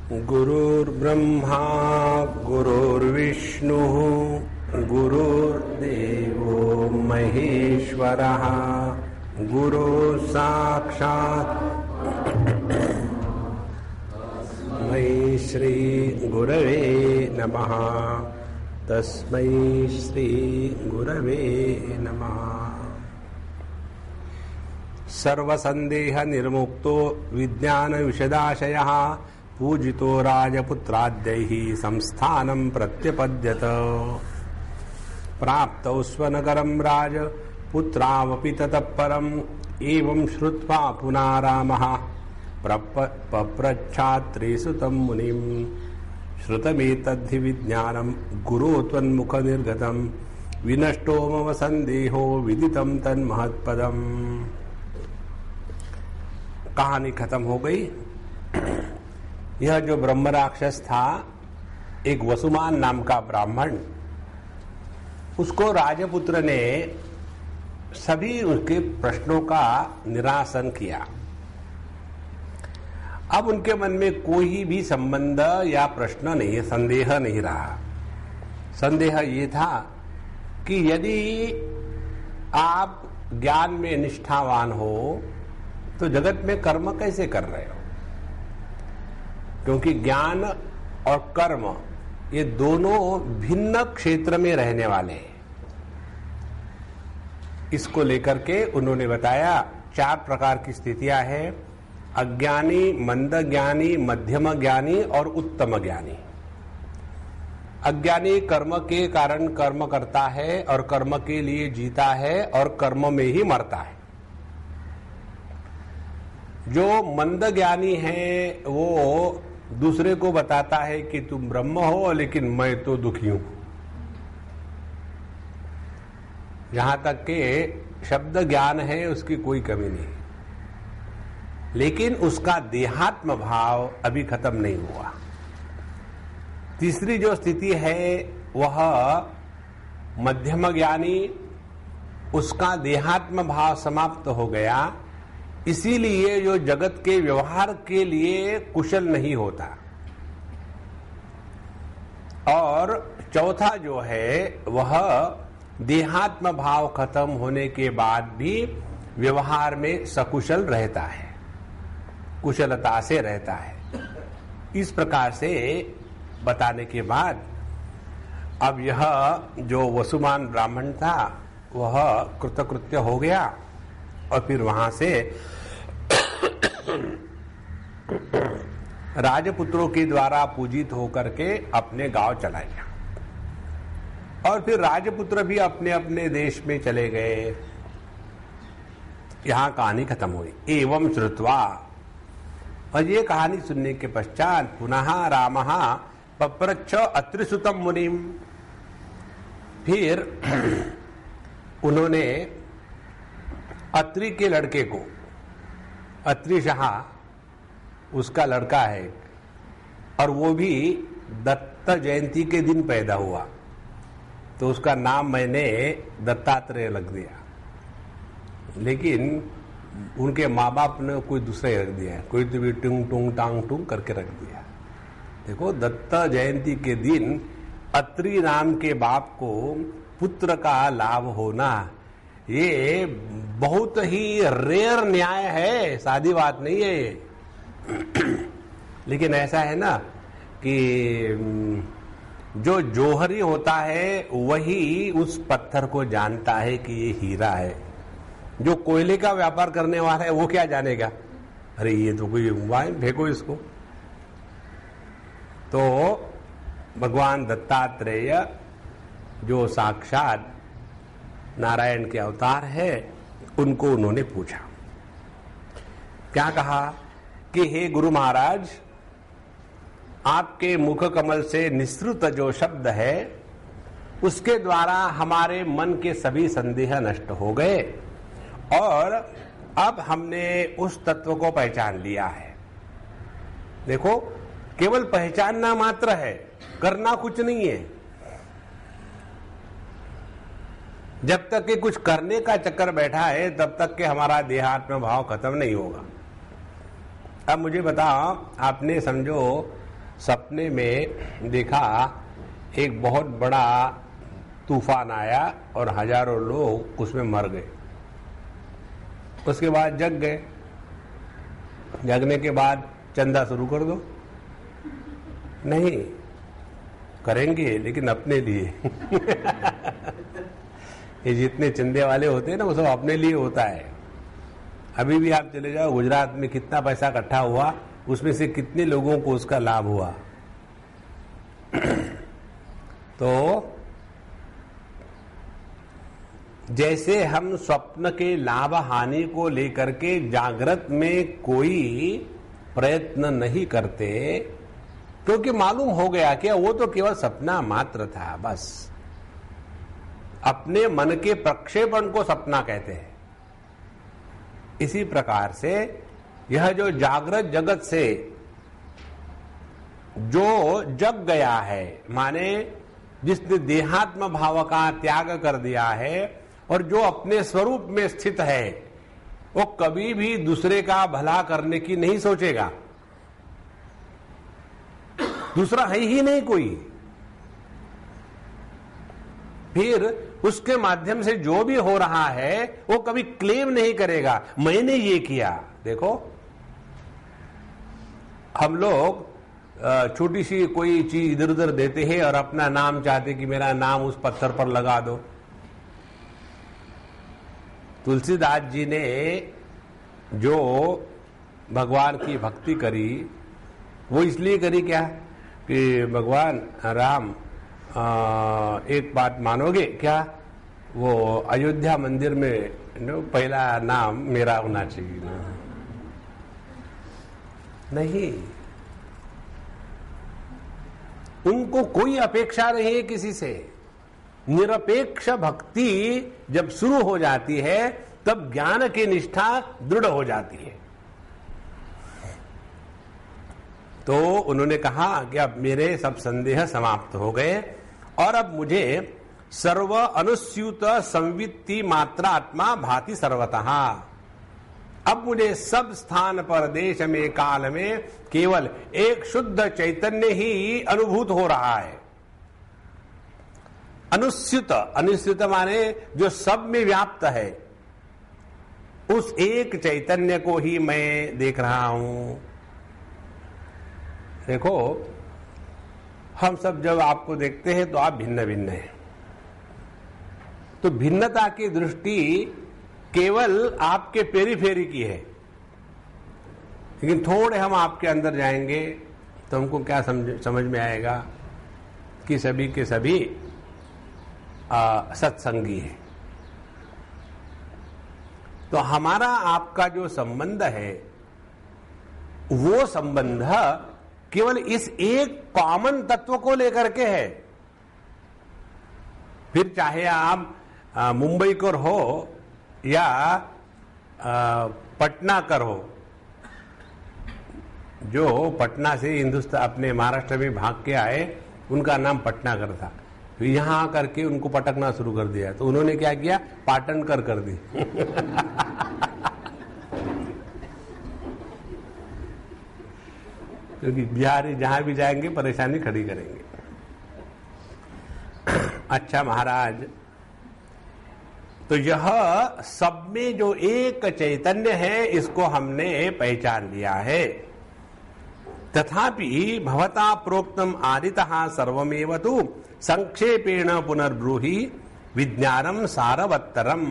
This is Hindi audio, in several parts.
गुरुर्ब्रह्मा गुरुर्विष्णुः गुरुर्देवो महेश्वरः गुरुः साक्षात् तस्मै श्री गुरवे नमः। तस्मै श्री गुरवे नमः। सर्वसंदेह निर्मुक्तो विज्ञान विशदाशयः पूजितो राजपुत्राद्यैः संस्थानं प्रत्यपद्यत। प्राप्तौ स्वनगरं राजपुत्रावपि ततः परम् एवं श्रुत्वा पुनः रामः पप्रच्छात्रेसुतं मुनिं श्रुतमेतद्धि विज्ञानं गुरो त्वन्मुखनिर्गतं विनष्टो मम संदेहो विदितं तन्महत्पदम्। कहानी खत्म हो गई। यह जो ब्रह्म राक्षस था, एक वसुमान नाम का ब्राह्मण, उसको राजपुत्र ने सभी उसके प्रश्नों का निरासन किया। अब उनके मन में कोई भी संबंध या प्रश्न नहीं, संदेह नहीं रहा। संदेह ये था कि यदि आप ज्ञान में निष्ठावान हो तो जगत में कर्म कैसे कर रहे हो, क्योंकि ज्ञान और कर्म ये दोनों भिन्न क्षेत्र में रहने वाले हैं। इसको लेकर के उन्होंने बताया 4 प्रकार की स्थितियां हैं: अज्ञानी, मंद ज्ञानी, मध्यम ज्ञानी और उत्तम ज्ञानी। अज्ञानी कर्म के कारण कर्म करता है और कर्म के लिए जीता है और कर्म में ही मरता है। जो मंद ज्ञानी है वो दूसरे को बताता है कि तुम ब्रह्म हो, लेकिन मैं तो दुखी हूं। यहां तक के शब्द ज्ञान है, उसकी कोई कमी नहीं, लेकिन उसका देहात्म भाव अभी खत्म नहीं हुआ। तीसरी जो स्थिति है वह मध्यम ज्ञानी, उसका देहात्म भाव समाप्त हो गया, इसीलिए जो जगत के व्यवहार के लिए कुशल नहीं होता। और चौथा जो है वह देहात्म भाव खत्म होने के बाद भी व्यवहार में सकुशल रहता है, कुशलता से रहता है। इस प्रकार से बताने के बाद अब यह जो वसुमान ब्राह्मण था वह कृतकृत्य हो गया और फिर वहां से राजपुत्रों के द्वारा पूजित होकर के अपने गांव चला गया। और फिर राजपुत्र भी अपने अपने देश में चले गए। यहां कहानी खत्म हुई। एवं श्रुत्वा, और ये कहानी सुनने के पश्चात पुनः रामः पप्रच्छ अत्रिसुतं मुनिम, फिर उन्होंने अत्रि के लड़के को, अत्रि शाह उसका लड़का है और वो भी दत्त जयंती के दिन पैदा हुआ, तो उसका नाम मैंने दत्तात्रेय रख दिया। लेकिन उनके माँ बाप ने कोई दूसरा ही रख दिया है, कोई तो भी टुंग टुंग टांग टुंग करके रख दिया। देखो, दत्त जयंती के दिन अत्रि नाम के बाप को पुत्र का लाभ होना ये बहुत ही रेयर न्याय है, सादी बात नहीं है ये। लेकिन ऐसा है ना कि जो जौहरी होता है वही उस पत्थर को जानता है कि ये हीरा है। जो कोयले का व्यापार करने वाला है वो क्या जानेगा, अरे ये तो कोई वाइन फेंको इसको। तो भगवान दत्तात्रेय जो साक्षात नारायण के अवतार है, उनको उन्होंने पूछा, क्या कहा कि हे गुरु महाराज, आपके मुख कमल से निःसृत जो शब्द है उसके द्वारा हमारे मन के सभी संदेह नष्ट हो गए और अब हमने उस तत्व को पहचान लिया है। देखो, केवल पहचानना मात्र है, करना कुछ नहीं है। जब तक कि कुछ करने का चक्कर बैठा है तब तक के हमारा देहात्म भाव खत्म नहीं होगा। अब मुझे बताओ, आपने समझो सपने में देखा एक बहुत बड़ा तूफान आया और हजारों लोग उसमें मर गए। उसके बाद जग गए। जगने के बाद चंदा शुरू कर दो। नहीं करेंगे, लेकिन अपने लिए। ये जितने चंदे वाले होते हैं ना, वो सब अपने लिए होता है। अभी भी आप चले जाओ गुजरात में, कितना पैसा इकट्ठा हुआ, उसमें से कितने लोगों को उसका लाभ हुआ। तो जैसे हम स्वप्न के लाभ हानि को लेकर के जागृत में कोई प्रयत्न नहीं करते, क्योंकि मालूम हो गया कि वो तो केवल सपना मात्र था, बस। अपने मन के प्रक्षेपण को सपना कहते हैं। इसी प्रकार से यह जो जागृत जगत से जो जग गया है, माने जिसने देहात्म भाव का त्याग कर दिया है और जो अपने स्वरूप में स्थित है, वो कभी भी दूसरे का भला करने की नहीं सोचेगा। दूसरा है ही नहीं कोई। फिर उसके माध्यम से जो भी हो रहा है वो कभी क्लेम नहीं करेगा, मैंने ये किया। देखो, हम लोग छोटी सी कोई चीज इधर उधर देते हैं और अपना नाम चाहते कि मेरा नाम उस पत्थर पर लगा दो। तुलसीदास जी ने जो भगवान की भक्ति करी, वो इसलिए करी क्या कि भगवान राम, एक बात मानोगे क्या, वो अयोध्या मंदिर में पहला नाम मेरा होना चाहिए ना? नहीं, उनको कोई अपेक्षा नहीं है किसी से। निरपेक्ष भक्ति जब शुरू हो जाती है तब ज्ञान की निष्ठा दृढ़ हो जाती है। तो उन्होंने कहा कि अब मेरे सब संदेह समाप्त हो गए और अब मुझे सर्व अनुस्यूत संवित्ति मात्रा आत्मा भाति सर्वतः। अब मुझे सब स्थान पर, देश में, काल में केवल एक शुद्ध चैतन्य ही अनुभूत हो रहा है। अनुस्यूत, अनुस्यूत माने जो सब में व्याप्त है, उस एक चैतन्य को ही मैं देख रहा हूं। देखो, हम सब जब आपको देखते हैं तो आप भिन्न भिन्न हैं। तो भिन्नता की दृष्टि केवल आपके पेरीफेरी की है, लेकिन थोड़े हम आपके अंदर जाएंगे तो हमको क्या समझ में आएगा कि सभी के सभी सत्संगी है। तो हमारा आपका जो संबंध है, वो संबंध केवल इस एक कॉमन तत्व को लेकर के है। फिर चाहे आप मुंबई कर हो या पटना कर हो। जो पटना से हिंदुस्तान अपने महाराष्ट्र में भाग के आए, उनका नाम पटनाकर था। तो यहां आकर के उनको पटकना शुरू कर दिया, तो उन्होंने क्या किया, पाटनकर कर दी। क्योंकि बिहारी जहां भी जाएंगे परेशानी खड़ी करेंगे। अच्छा महाराज, तो यह सब में जो एक चैतन्य है, इसको हमने पहचान लिया है। तथापि भवता प्रोक्तम आदितः सर्वमेव तु संक्षेपेण पुनर्ब्रूहि विज्ञानम सारवत्तरम।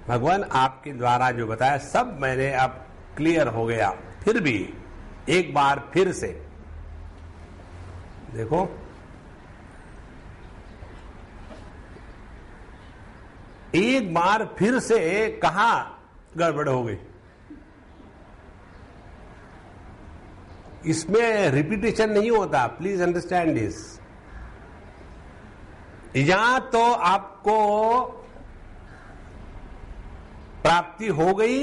भगवान आपके द्वारा जो बताया सब मैंने अब क्लियर हो गया। फिर भी एक बार फिर से देखो, एक बार फिर से कहां गड़बड़ हो गई। इसमें रिपीटेशन नहीं होता, प्लीज अंडरस्टैंड दिस। या तो आपको प्राप्ति हो गई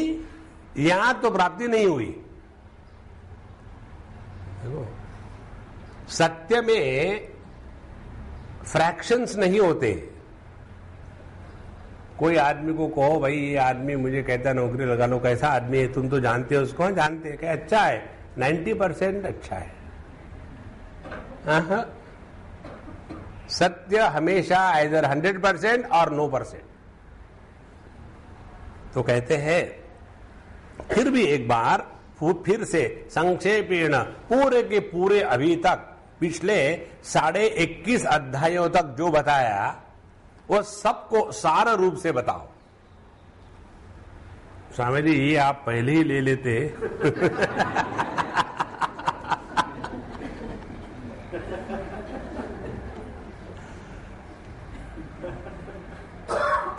या तो प्राप्ति नहीं हुई। देखो, सत्य में फ्रैक्शंस नहीं होते। कोई आदमी को कहो भाई ये आदमी मुझे कहता नौकरी लगा लो, कैसा आदमी है, तुम तो जानते हो उसको। जानते हैं, क्या अच्छा है, 90% अच्छा है। सत्य हमेशा आइदर 100% और 9%। तो कहते हैं फिर भी एक बार फिर से संक्षेपेण पूरे के पूरे अभी तक पिछले 21.5 अध्यायों तक जो बताया वो सबको सार रूप से बताओ। स्वामी जी ये आप पहले ही ले लेते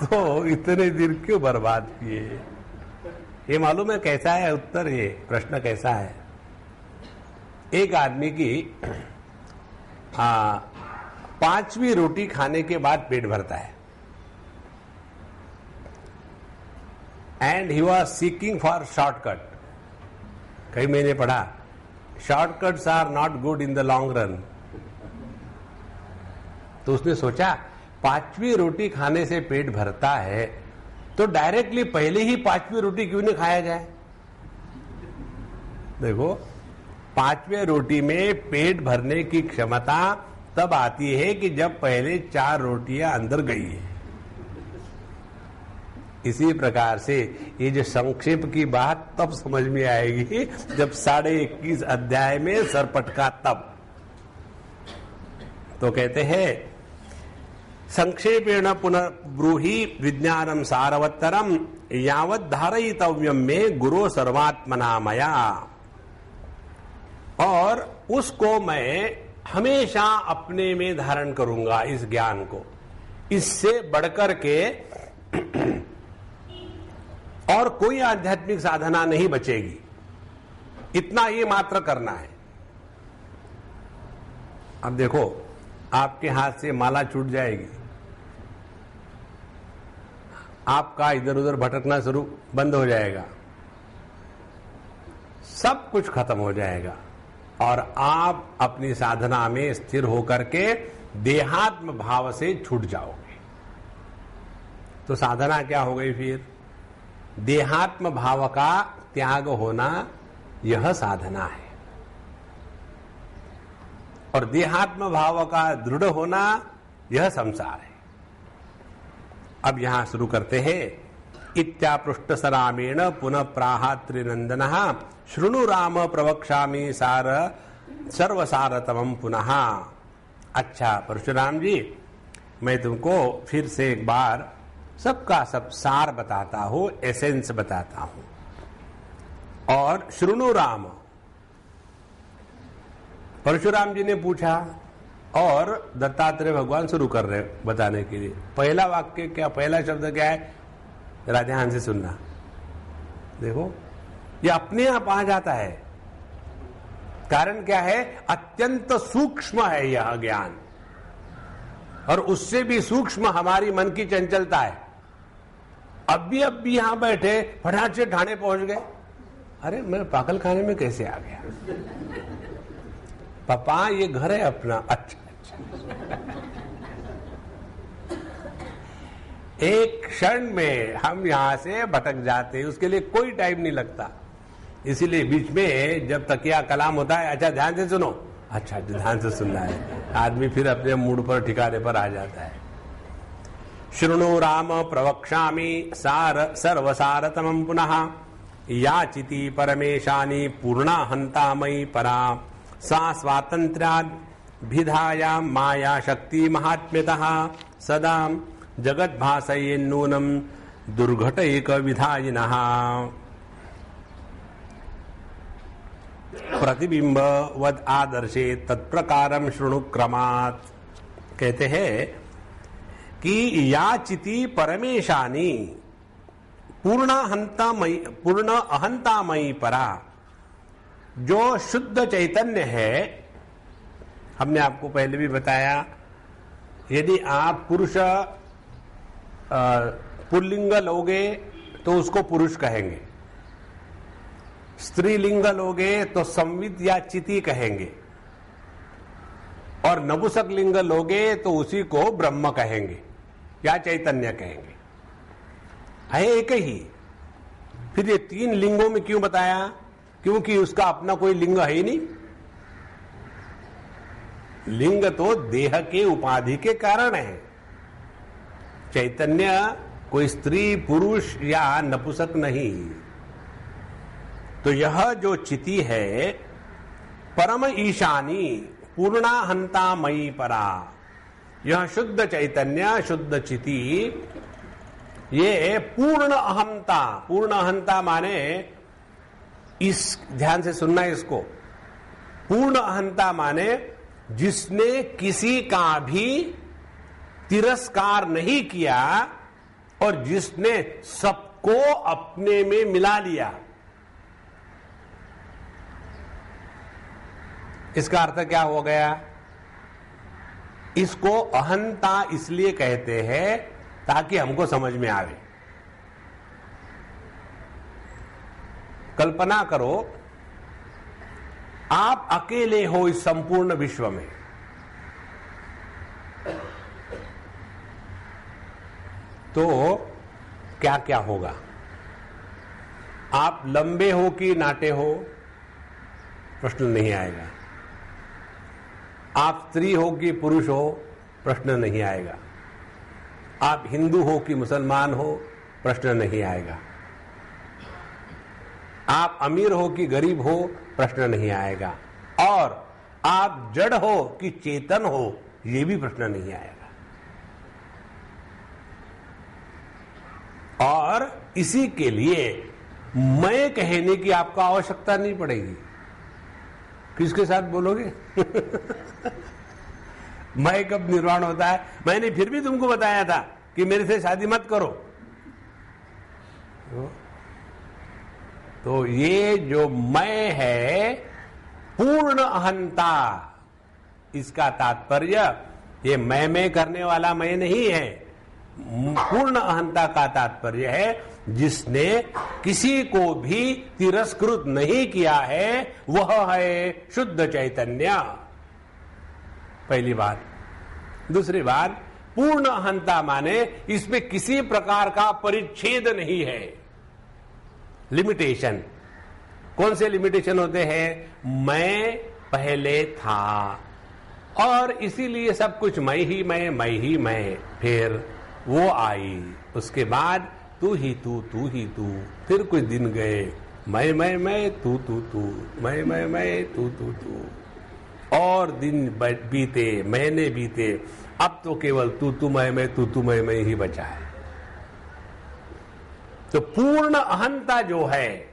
तो इतने दिन क्यों बर्बाद किए? ये मालूम है कैसा है उत्तर? ये प्रश्न कैसा है? एक आदमी की 5वीं रोटी खाने के बाद पेट भरता है and he was seeking for shortcut. कई महीने पढ़ा shortcuts are not good in the long run. तो उसने सोचा 5वीं रोटी खाने से पेट भरता है तो डायरेक्टली पहले ही 5वीं रोटी क्यों नहीं खाया जाए? देखो 5वीं रोटी में पेट भरने की क्षमता तब आती है कि जब पहले 4 रोटियां अंदर गई है। इसी प्रकार से ये जो संक्षेप की बात तब समझ में आएगी जब 21.5 अध्याय में सरपटका तब। तो कहते हैं संक्षेपेण पुनर्ब्रूहि विज्ञानम सारवत्तरम यावत् धारयितव्यम में गुरु सर्वात्मना मया। और उसको मैं हमेशा अपने में धारण करूंगा इस ज्ञान को, इससे बढ़कर के और कोई आध्यात्मिक साधना नहीं बचेगी। इतना ये मात्र करना है। अब देखो आपके हाथ से माला छूट जाएगी, आपका इधर उधर भटकना शुरू बंद हो जाएगा, सब कुछ खत्म हो जाएगा और आप अपनी साधना में स्थिर होकर के देहात्म भाव से छूट जाओगे। तो साधना क्या हो गई फिर? देहात्म भाव का त्याग होना, यह साधना है। और देहात्म भाव का दृढ़ होना, यह संसार है। अब यहां शुरू करते हैं। इत्यापृष्ट सरामेण पुनः प्राह त्रिनंदन शृणु राम प्रवक्ष्यामि सार सर्वसारतमं पुनः। अच्छा परशुराम जी, मैं तुमको फिर से एक बार सबका सब सार बताता हूं, एसेंस बताता हूं। और शृणु राम, परशुराम जी ने पूछा और दत्तात्रेय भगवान शुरू कर रहे बताने के लिए। पहला वाक्य क्या, पहला शब्द क्या है? जरा ध्यान से सुनना। देखो ये अपने आप आ जाता है। कारण क्या है? अत्यंत सूक्ष्म है यह ज्ञान, और उससे भी सूक्ष्म हमारी मन की चंचलता है। अब भी यहां बैठे फटाक से ठाणे पहुंच गए, अरे मैं पागल खाने में कैसे आ गया? पापा ये घर है अपना। अच्छा एक क्षण में हम यहां से भटक जाते हैं, उसके लिए कोई टाइम नहीं लगता। इसीलिए बीच में जब तकिया कलाम होता है, अच्छा ध्यान से सुनो, अच्छा ध्यान से सुनना है, आदमी फिर अपने मूड पर ठिकाने पर आ जाता है। शृणु राम प्रवक्ष्यामि सार सर्वसारतमं पुनः याचिति परमेशानि पूर्णा हंता मयि परा सा स्वातंत्र्याभिधाया माया शक्ति महात्म्यतः सदा जगत भासयेन्नूनम दुर्घटैक विधायिनः। प्रतिबिंब वद आदर्शे तत्प्रकारम शृणु क्रमात्। कहते हैं कि याचिति परमेशानि पूर्ण अहंतामयी परा। जो शुद्ध चैतन्य है, हमने आपको पहले भी बताया, यदि आप पुरुष पुल्लिंग लोगे तो उसको पुरुष कहेंगे, स्त्रीलिंग लोगे तो संविद या चिति कहेंगे, और नपुंसक लिंग लोगे तो उसी को ब्रह्म कहेंगे या चैतन्य कहेंगे। है एक ही। फिर ये 3 लिंगों में क्यों बताया? क्योंकि उसका अपना कोई लिंग है ही नहीं। लिंग तो देह के उपाधि के कारण है। चैतन्य कोई स्त्री पुरुष या नपुंसक नहीं। तो यह जो चिति है परम ईशानी पूर्णाहंता मयि परा, यह शुद्ध चैतन्य शुद्ध चिति, ये पूर्ण अहंता, पूर्ण अहंता माने, इस ध्यान से सुनना इसको, पूर्ण अहंता माने जिसने किसी का भी तिरस्कार नहीं किया और जिसने सबको अपने में मिला लिया। इसका अर्थ क्या हो गया? इसको अहंता इसलिए कहते हैं ताकि हमको समझ में आवे। कल्पना करो आप अकेले हो इस संपूर्ण विश्व में, तो क्या क्या होगा? आप लंबे हो कि नाटे हो, प्रश्न नहीं आएगा। आप स्त्री हो कि पुरुष हो, प्रश्न नहीं आएगा। आप हिंदू हो कि मुसलमान हो, प्रश्न नहीं आएगा। आप अमीर हो कि गरीब हो, प्रश्न नहीं आएगा। और आप जड़ हो कि चेतन हो, यह भी प्रश्न नहीं आएगा। और इसी के लिए मैं कहने की आपको आवश्यकता नहीं पड़ेगी। किसके साथ बोलोगे? मैं कब निर्वाण होता है? मैंने फिर भी तुमको बताया था कि मेरे से शादी मत करो। तो ये जो मैं है पूर्ण अहंता, इसका तात्पर्य ये मैं करने वाला मैं नहीं है। पूर्ण अहंता का तात्पर्य है जिसने किसी को भी तिरस्कृत नहीं किया है, वह है शुद्ध चैतन्य। पहली बात। दूसरी बात, पूर्ण अहंता माने इसमें किसी प्रकार का परिच्छेद नहीं है, लिमिटेशन। कौन से लिमिटेशन होते हैं? मैं पहले था और इसीलिए सब कुछ मैं ही मैं, फिर वो आई, उसके बाद तू ही तू, फिर कुछ दिन गए, मैं, तू, मैं, तू, और दिन बीते, महीने बीते, अब तो केवल तू मैं, तू मैं ही बचा है। तो पूर्ण अहंता जो है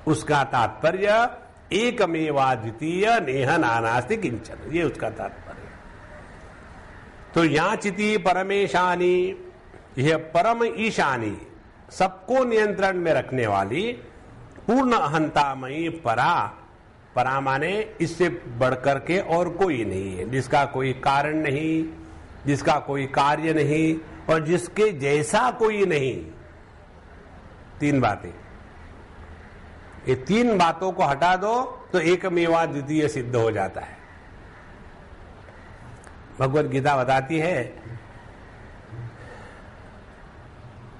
उसका तात्पर्य एकमेवा द्वितीय नेह नानास्ति किंचन, ये उसका तात्पर्य। तो याचिति परमेशानी, यह परम ईशानी, सबको नियंत्रण में रखने वाली पूर्ण अहंतामयी परा। परा माने इससे बढ़कर के और कोई नहीं है, जिसका कोई कारण नहीं, जिसका कोई कार्य नहीं और जिसके जैसा कोई नहीं। तीन बातें, ये तीन बातों को हटा दो तो एकमेवा द्वितीय सिद्ध हो जाता है। भगवत गीता बताती है,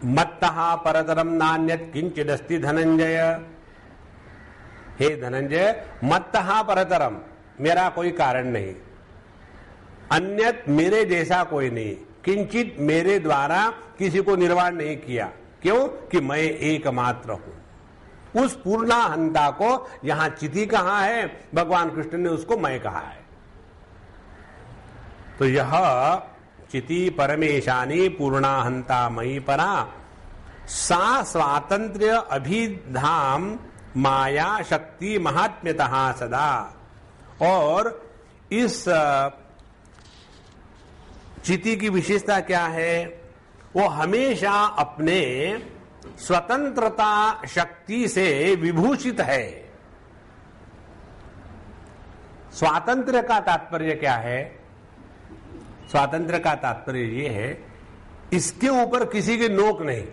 मत्तः परतरम नान्यत् किंचिदस्ति धनंजय। हे धनंजय, मत्तः परतरम, मेरा कोई कारण नहीं, अन्यत मेरे जैसा कोई नहीं, किंचित मेरे द्वारा किसी को निर्वाण नहीं किया। क्यों? कि मैं एकमात्र हूं। उस पूर्णाहंता को यहां चिति कहा है, भगवान कृष्ण ने उसको मैं कहा है। तो यह चिति परमेशानी पूर्णाहंता मयि परा, सा स्वातंत्र्य अभिधाम माया शक्ति महात्म्यतः सदा। और इस चिति की विशेषता क्या है? वो हमेशा अपने स्वतंत्रता शक्ति से विभूषित है। स्वातंत्र्य का तात्पर्य क्या है? स्वातंत्र्य का तात्पर्य ये है, इसके ऊपर किसी की नोक नहीं।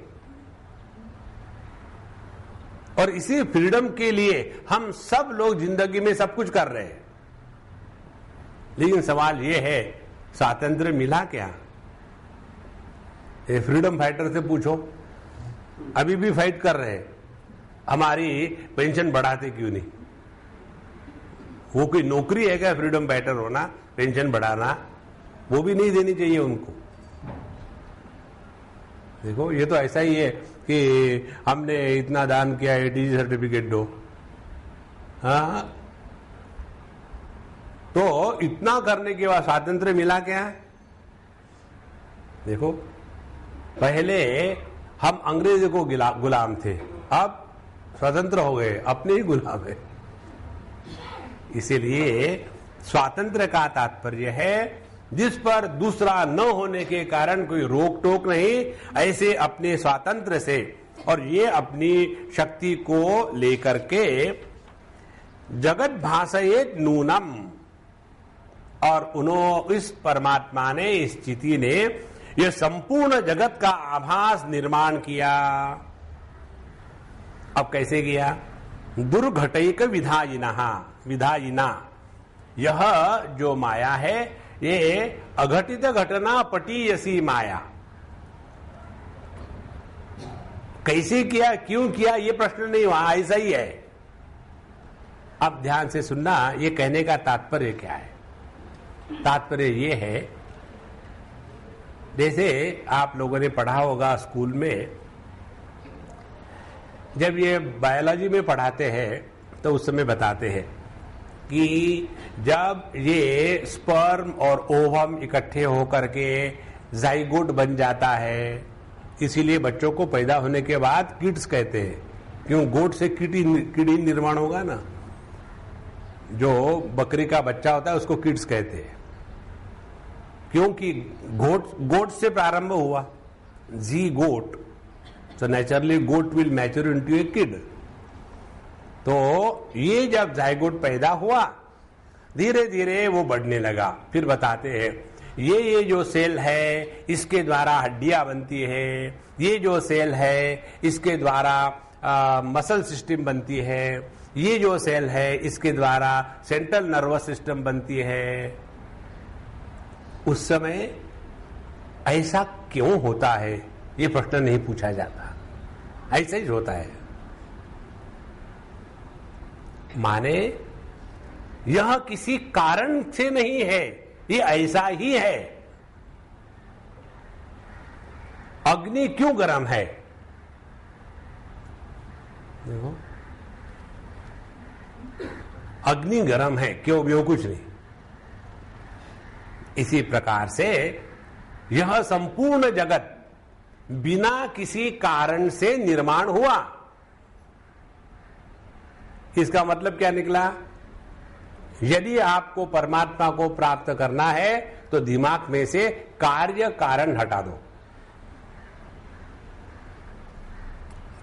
और इसी फ्रीडम के लिए हम सब लोग जिंदगी में सब कुछ कर रहे हैं। लेकिन सवाल यह है, स्वातंत्र्य मिला क्या? ये फ्रीडम फाइटर से पूछो, अभी भी फाइट कर रहे हैं, हमारी पेंशन बढ़ाते क्यों नहीं? वो कोई नौकरी है क्या फ्रीडम फाइटर होना, पेंशन बढ़ाना? वो भी नहीं देनी चाहिए उनको। देखो ये तो ऐसा ही है कि हमने इतना दान किया, एटीजी सर्टिफिकेट दो। हाँ, तो इतना करने के बाद स्वातंत्र्य मिला क्या? देखो, पहले हम अंग्रेजों को गुलाम थे, अब स्वतंत्र हो गए, अपने ही गुलाम है। इसीलिए स्वातंत्र्य का तात्पर्य है जिस पर दूसरा न होने के कारण कोई रोक टोक नहीं, ऐसे अपने स्वातंत्र्य से और ये अपनी शक्ति को लेकर के जगत भाषयेत नूनम, और उन्होंने इस परमात्मा ने, इस स्थिति ने यह संपूर्ण जगत का आभास निर्माण किया। अब कैसे किया? दुर्घटैक विधायिना, यह जो माया है ये अघटित घटना पटीयसी माया। कैसे किया, क्यों किया, ये प्रश्न नहीं हुआ, ऐसा ही है। अब ध्यान से सुनना, ये कहने का तात्पर्य क्या है? तात्पर्य ये है, जैसे आप लोगों ने पढ़ा होगा स्कूल में, जब ये बायोलॉजी में पढ़ाते हैं तो उस समय बताते हैं कि जब ये स्पर्म और ओवम इकट्ठे होकर के जाइगोट बन जाता है, इसीलिए बच्चों को पैदा होने के बाद किड्स कहते हैं। क्यों? गोट से कीड़ी निर्माण होगा ना, जो बकरी का बच्चा होता है उसको किड्स कहते हैं, क्योंकि गोट से प्रारंभ हुआ, जी गोट, तो naturally goat will mature into a kid. तो ये जब जाइगोट पैदा हुआ, धीरे धीरे वो बढ़ने लगा। फिर बताते हैं ये जो सेल है इसके द्वारा हड्डियां बनती है, ये जो सेल है इसके द्वारा मसल सिस्टम बनती है, ये जो सेल है इसके द्वारा सेंट्रल नर्वस सिस्टम बनती है। उस समय ऐसा क्यों होता है ये प्रश्न नहीं पूछा जाता, ऐसा ही होता है। माने यह किसी कारण से नहीं है, ये ऐसा ही है। अग्नि क्यों गर्म है? देखो, अग्नि गर्म है, क्यों? भी कुछ नहीं। इसी प्रकार से यह संपूर्ण जगत बिना किसी कारण से निर्माण हुआ। इसका मतलब क्या निकला? यदि आपको परमात्मा को प्राप्त करना है तो दिमाग में से कार्य कारण हटा दो।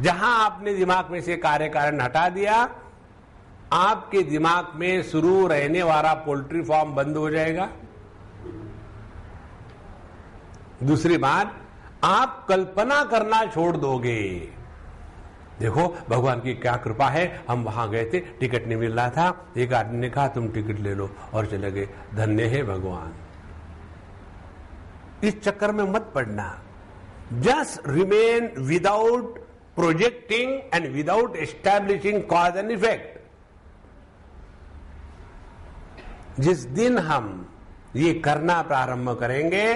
जहां आपने दिमाग में से कार्य कारण हटा दिया, आपके दिमाग में शुरू रहने वाला पोल्ट्री फार्म बंद हो जाएगा। दूसरी बात, आप कल्पना करना छोड़ दोगे। देखो भगवान की क्या कृपा है, हम वहां गए थे, टिकट नहीं मिल रहा था, एक आदमी ने कहा तुम टिकट ले लो और चले गए, धन्य है भगवान। इस चक्कर में मत पड़ना। Just remain without projecting and without establishing cause and effect. जिस दिन हम ये करना प्रारंभ करेंगे,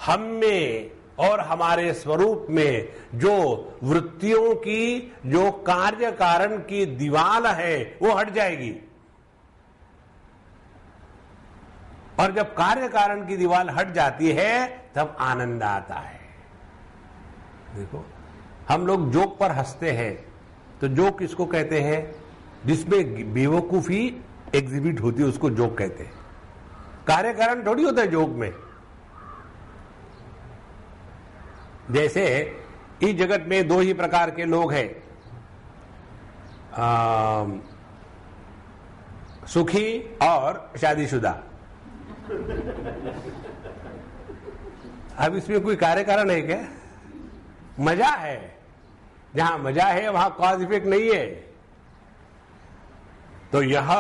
हम में और हमारे स्वरूप में जो वृत्तियों की, जो कार्य कारण की दीवार है वो हट जाएगी। और जब कार्य कारण की दीवार हट जाती है तब आनंद आता है। देखो, हम लोग जोक पर हंसते हैं, तो जोक किसको कहते हैं? जिसमें बेवकूफी एग्जिबिट होती है उसको जोक कहते हैं। कार्य कारण थोड़ी होता है जोक में। जैसे इस जगत में दो ही प्रकार के लोग हैं, सुखी और शादीशुदा। अब इसमें कोई कार्य कारण है क्या? मजा है, जहां मजा है वहां कॉज इफेक्ट नहीं है। तो यह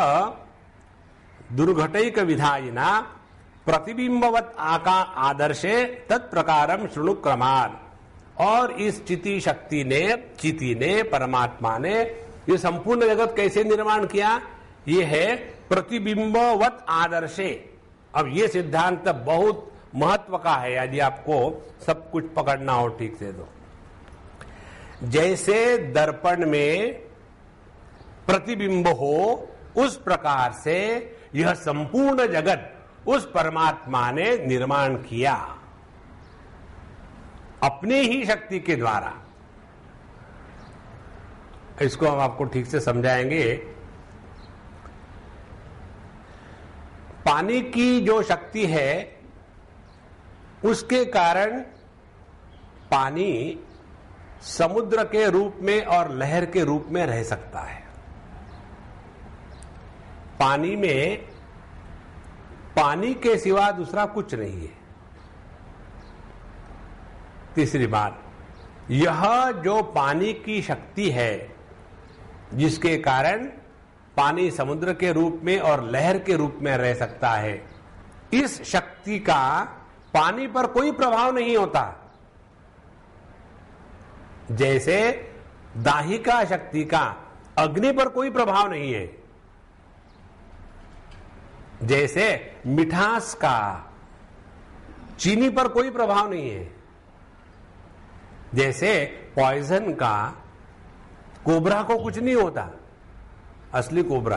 दुर्घटैक विधायिना प्रतिबिंबवत आका आदर्शे तत्प्रकारम शृणु क्रमान। और इस चिति शक्ति ने, चिति ने, परमात्मा ने ये संपूर्ण जगत कैसे निर्माण किया? ये है प्रतिबिंबवत आदर्शे। अब ये सिद्धांत बहुत महत्व का है यदि आपको सब कुछ पकड़ना हो ठीक से। तो जैसे दर्पण में प्रतिबिंब हो उस प्रकार से यह संपूर्ण जगत उस परमात्मा ने निर्माण किया अपनी ही शक्ति के द्वारा। इसको हम आपको ठीक से समझाएंगे। पानी की जो शक्ति है उसके कारण पानी समुद्र के रूप में और लहर के रूप में रह सकता है। पानी में पानी के सिवा दूसरा कुछ नहीं है। तीसरी बात, यह जो पानी की शक्ति है जिसके कारण पानी समुद्र के रूप में और लहर के रूप में रह सकता है, इस शक्ति का पानी पर कोई प्रभाव नहीं होता। जैसे दाहिका शक्ति का अग्नि पर कोई प्रभाव नहीं है, जैसे मिठास का चीनी पर कोई प्रभाव नहीं है, जैसे पॉइजन का कोबरा को कुछ नहीं होता, असली कोबरा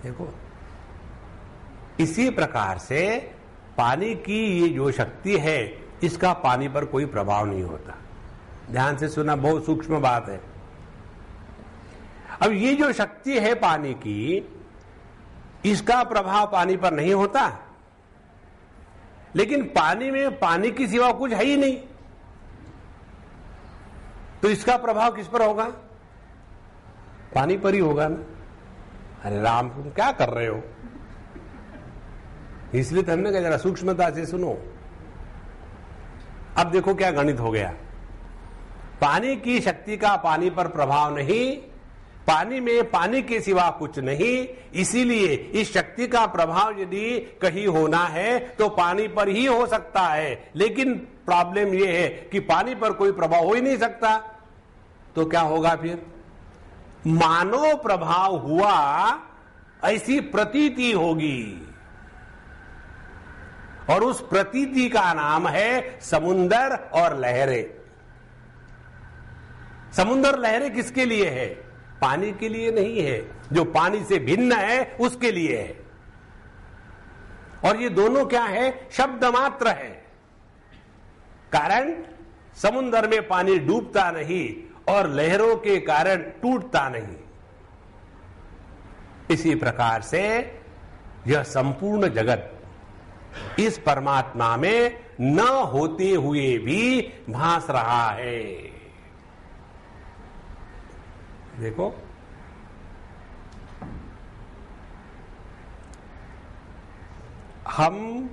देखो। इसी प्रकार से पानी की ये जो शक्ति है इसका पानी पर कोई प्रभाव नहीं होता। ध्यान से सुना, बहुत सूक्ष्म बात है। अब ये जो शक्ति है पानी की, इसका प्रभाव पानी पर नहीं होता, लेकिन पानी में पानी की सिवा कुछ है ही नहीं, तो इसका प्रभाव किस पर होगा? पानी पर ही होगा ना। अरे राम, तुम क्या कर रहे हो? इसलिए तो हमने कहा जरा सूक्ष्मता से सुनो। अब देखो क्या गणित हो गया। पानी की शक्ति का पानी पर प्रभाव नहीं, पानी में पानी के सिवा कुछ नहीं, इसीलिए इस शक्ति का प्रभाव यदि कहीं होना है तो पानी पर ही हो सकता है। लेकिन प्रॉब्लम यह है कि पानी पर कोई प्रभाव हो ही नहीं सकता, तो क्या होगा फिर? मानो प्रभाव हुआ ऐसी प्रतीति होगी, और उस प्रतीति का नाम है समुंदर और लहरें। समुंदर लहरें किसके लिए है? पानी के लिए नहीं है, जो पानी से भिन्न है उसके लिए है। और ये दोनों क्या है? शब्द मात्र है। कारण समुंदर में पानी डूबता नहीं और लहरों के कारण टूटता नहीं। इसी प्रकार से यह संपूर्ण जगत इस परमात्मा में न होते हुए भी भास रहा है। देखो, हम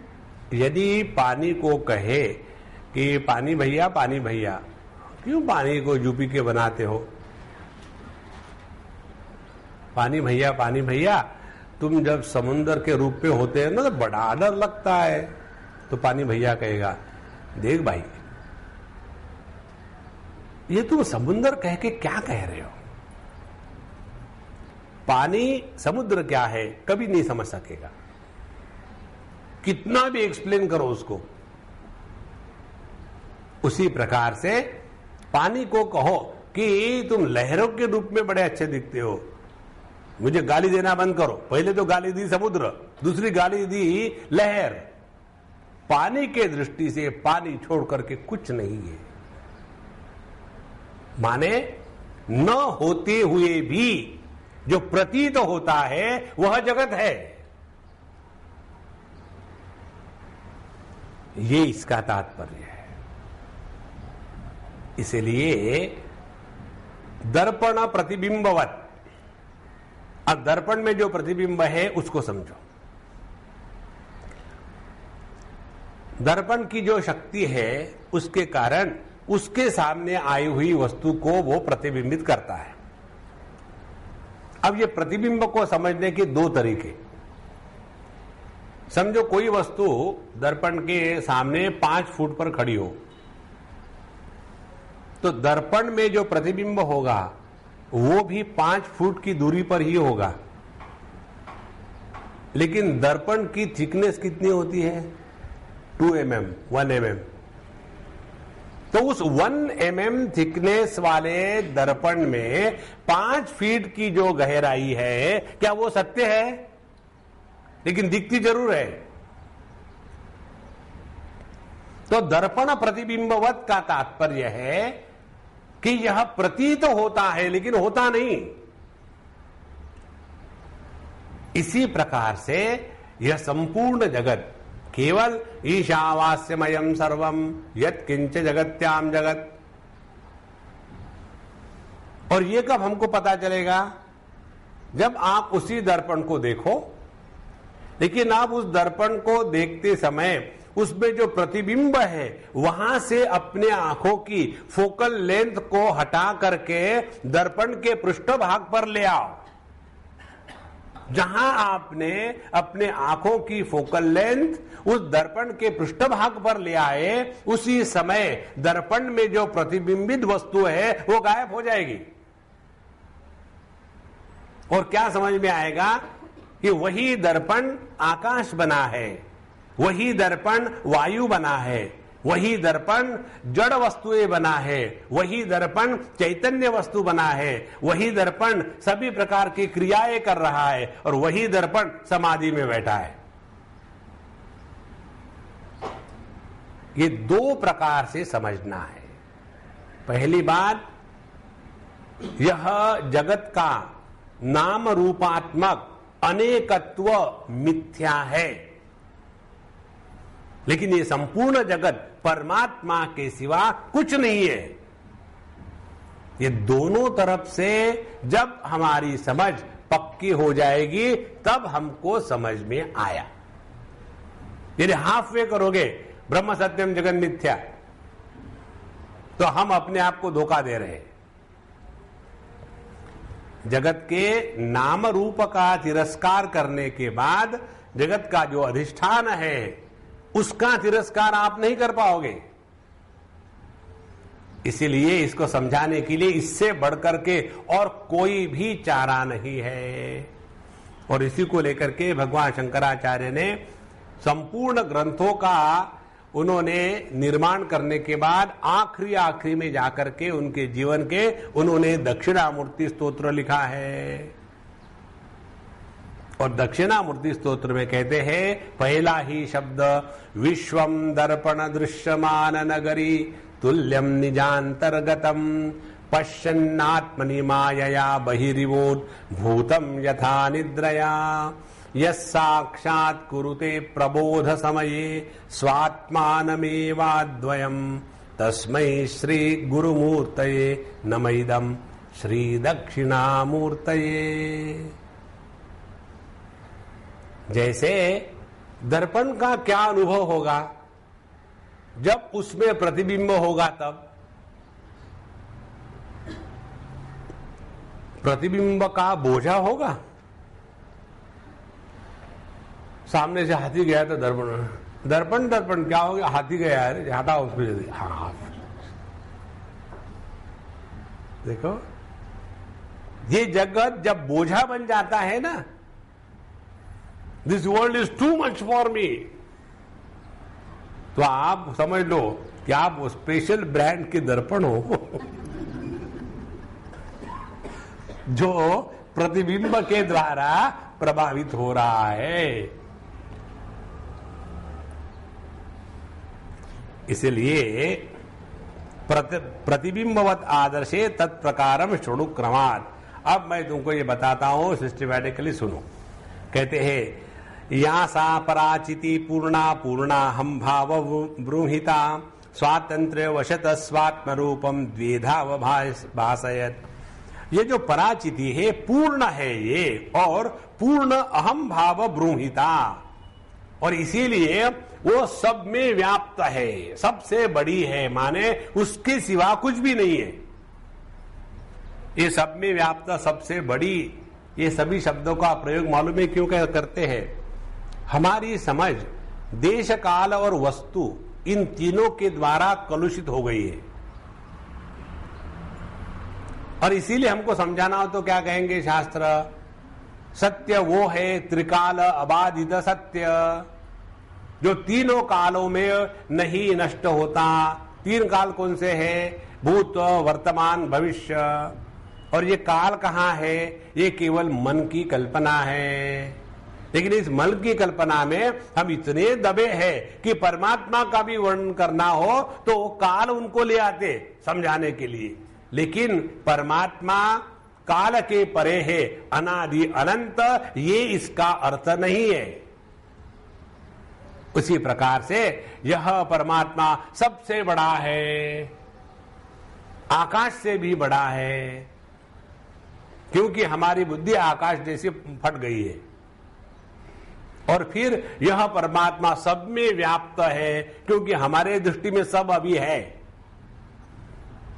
यदि पानी को कहे कि पानी भैया, पानी भैया, क्यों पानी को यूपी के बनाते हो? पानी भैया, पानी भैया, तुम जब समुद्र के रूप में होते हैं ना तो बड़ा डर लगता है। तो पानी भैया कहेगा, देख भाई, ये तुम समुद्र कह के क्या कह रहे हो? पानी समुद्र क्या है कभी नहीं समझ सकेगा, कितना भी एक्सप्लेन करो उसको। उसी प्रकार से पानी को कहो कि तुम लहरों के रूप में बड़े अच्छे दिखते हो, मुझे गाली देना बंद करो। पहले तो गाली दी समुद्र, दूसरी गाली दी लहर। पानी के दृष्टि से पानी छोड़ करके कुछ नहीं है। माने न होते हुए भी जो प्रतीत होता है वह जगत है। ये इसका तात्पर्य है। इसलिए दर्पण प्रतिबिंबवत, अब दर्पण में जो प्रतिबिंब है उसको समझो। दर्पण की जो शक्ति है उसके कारण उसके सामने आई हुई वस्तु को वो प्रतिबिंबित करता है। अब ये प्रतिबिंब को समझने के दो तरीके। समझो कोई वस्तु दर्पण के सामने 5 फुट पर खड़ी हो, तो दर्पण में जो प्रतिबिंब होगा वो भी 5 फुट की दूरी पर ही होगा, लेकिन दर्पण की थिकनेस कितनी होती है? 2 mm, 1 mm। तो उस 1 mm थिकनेस वाले दर्पण में 5 फीट की जो गहराई है, क्या वो सत्य है? लेकिन दिखती जरूर है। तो दर्पण प्रतिबिंबवत का तात्पर्य है कि यह प्रतीत होता है लेकिन होता नहीं। इसी प्रकार से यह संपूर्ण जगत केवल ईशावास्यमयम् सर्वम् यत् किंच जगत्याम जगत। और ये कब हमको पता चलेगा? जब आप उसी दर्पण को देखो, लेकिन आप उस दर्पण को देखते समय उसमें जो प्रतिबिंब है वहां से अपने आंखों की फोकल लेंथ को हटा करके दर्पण के पृष्ठभाग पर ले आओ। जहां आपने अपने आंखों की फोकल लेंथ उस दर्पण के पृष्ठभाग पर ले आए, उसी समय दर्पण में जो प्रतिबिंबित वस्तु है वो गायब हो जाएगी। और क्या समझ में आएगा कि वही दर्पण आकाश बना है, वही दर्पण वायु बना है, वही दर्पण जड़ वस्तुएं बना है, वही दर्पण चैतन्य वस्तु बना है, वही दर्पण सभी प्रकार की क्रियाएं कर रहा है, और वही दर्पण समाधि में बैठा है। ये 2 प्रकार से समझना है। पहली बात, यह जगत का नाम रूपात्मक अनेकत्व मिथ्या है, लेकिन ये संपूर्ण जगत परमात्मा के सिवा कुछ नहीं है। ये दोनों तरफ से जब हमारी समझ पक्की हो जाएगी तब हमको समझ में आया। यदि हाफ वे करोगे ब्रह्म सत्यम जगन मिथ्या, तो हम अपने आप को धोखा दे रहे हैं। जगत के नाम रूप का तिरस्कार करने के बाद जगत का जो अधिष्ठान है उसका तिरस्कार आप नहीं कर पाओगे। इसीलिए इसको समझाने के लिए इससे बढ़कर के और कोई भी चारा नहीं है। और इसी को लेकर के भगवान शंकराचार्य ने संपूर्ण ग्रंथों का उन्होंने निर्माण करने के बाद आखिरी में जाकर के उनके जीवन के उन्होंने दक्षिणामूर्ति स्तोत्र लिखा है। और दक्षिणामूर्ति स्तोत्र में कहते हैं, पहला ही शब्द विश्वम दर्पण दृश्यमान नगरी तुल्यम निजांतर्गतम पश्यन्नात्मनि मायया बहिरिवोद भूतम यथा निद्रया यस्साक्षात् कुरुते प्रबोध समये स्वात्मानमेवाद्वयम् तस्मै श्री गुरुमूर्तये नमैदं श्री दक्षिणामूर्तये। जैसे दर्पण का क्या अनुभव होगा जब उसमें प्रतिबिंब होगा, तब प्रतिबिंब का बोझा होगा। सामने से हाथी गया तो दर्पण दर्पण क्या हो गया, हाथी गया है, हटा उसको। हाँ, देखो ये जगत जब बोझा बन जाता है ना, this world is too much for me, तो आप समझ लो कि आप स्पेशल ब्रांड के दर्पण हो जो प्रतिबिंब के द्वारा प्रभावित हो रहा है। इसलिए प्रतिबिंबवत आदर्शे तत्प्रकारम शृणु क्रमात्। अब मैं तुमको ये बताता हूं, सिस्टमैटिकली सुनो। कहते हैं, या सा पराचिति पूर्णा पूर्णा हम भाव ब्रूहिता स्वातंत्र्य वशत स्वात्म रूपम द्वेधा भाषयत। ये जो पराचिति है पूर्ण है ये, और पूर्ण अहम भाव ब्रूहिता, और इसीलिए वो सब में व्याप्त है, सबसे बड़ी है, माने उसके सिवा कुछ भी नहीं है। ये सब में व्याप्त, सबसे बड़ी, ये सभी शब्दों का प्रयोग मालूम है क्यों करते हैं? हमारी समझ देश काल और वस्तु इन तीनों के द्वारा कलुषित हो गई है। और इसीलिए हमको समझाना हो तो क्या कहेंगे शास्त्र? सत्य वो है त्रिकाल अबाधित सत्य, जो तीनों कालों में नहीं नष्ट होता। तीन काल कौन से हैं? भूत, वर्तमान, भविष्य। और ये काल कहाँ है? ये केवल मन की कल्पना है। लेकिन इस मन की कल्पना में हम इतने दबे हैं कि परमात्मा का भी वर्णन करना हो तो काल उनको ले आते समझाने के लिए। लेकिन परमात्मा काल के परे है, अनादि अनंत, ये इसका अर्थ नहीं है। उसी प्रकार से यह परमात्मा सबसे बड़ा है, आकाश से भी बड़ा है, क्योंकि हमारी बुद्धि आकाश जैसी फट गई है। और फिर यह परमात्मा सब में व्याप्त है, क्योंकि हमारे दृष्टि में सब अभी है।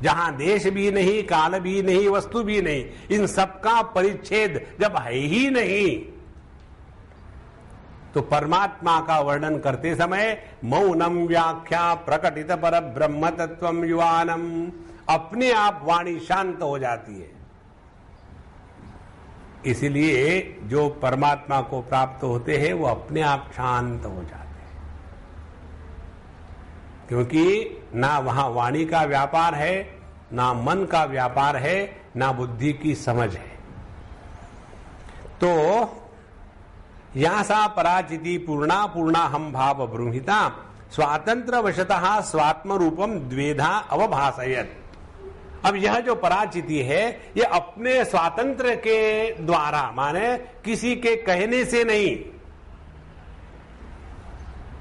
जहां देश भी नहीं, काल भी नहीं, वस्तु भी नहीं, इन सबका परिच्छेद जब है ही नहीं, तो परमात्मा का वर्णन करते समय मौनम व्याख्या प्रकटित पर ब्रह्म तत्वम युवानम, अपने आप वाणी शांत हो जाती है। इसलिए जो परमात्मा को प्राप्त होते हैं वो अपने आप शांत हो जाते हैं, क्योंकि ना वहां वाणी का व्यापार है, ना मन का व्यापार है, ना बुद्धि की समझ है। तो या सा पराचिति पूर्णा पूर्णा हम भाव ब्रूहिता स्वातंत्र वशतः स्वात्म रूपम द्वेधा अवभासयत। अब यह जो पराचिति है ये अपने स्वातंत्र के द्वारा, माने किसी के कहने से नहीं,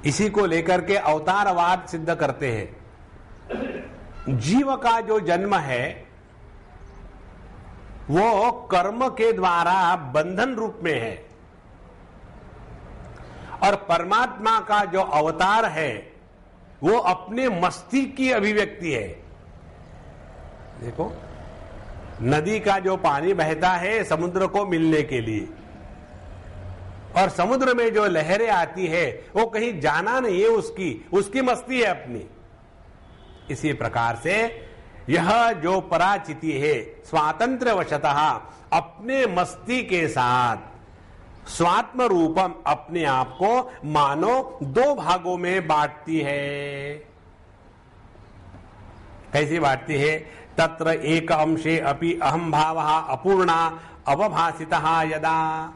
इसी को लेकर के अवतारवाद सिद्ध करते हैं। जीव का जो जन्म है वो कर्म के द्वारा बंधन रूप में है, और परमात्मा का जो अवतार है वो अपने मस्ती की अभिव्यक्ति है। देखो, नदी का जो पानी बहता है समुद्र को मिलने के लिए, और समुद्र में जो लहरें आती है वो कहीं जाना नहीं है, उसकी मस्ती है अपनी। इसी प्रकार से यह जो पराचिति है स्वातंत्र वशतः अपने मस्ती के साथ स्वात्म रूपम अपने आप को मानो दो भागों में बांटती है। कैसे बांटती है? तत्र एक अंशे अपि अहम भावः अपूर्णा अवभासितः यदा।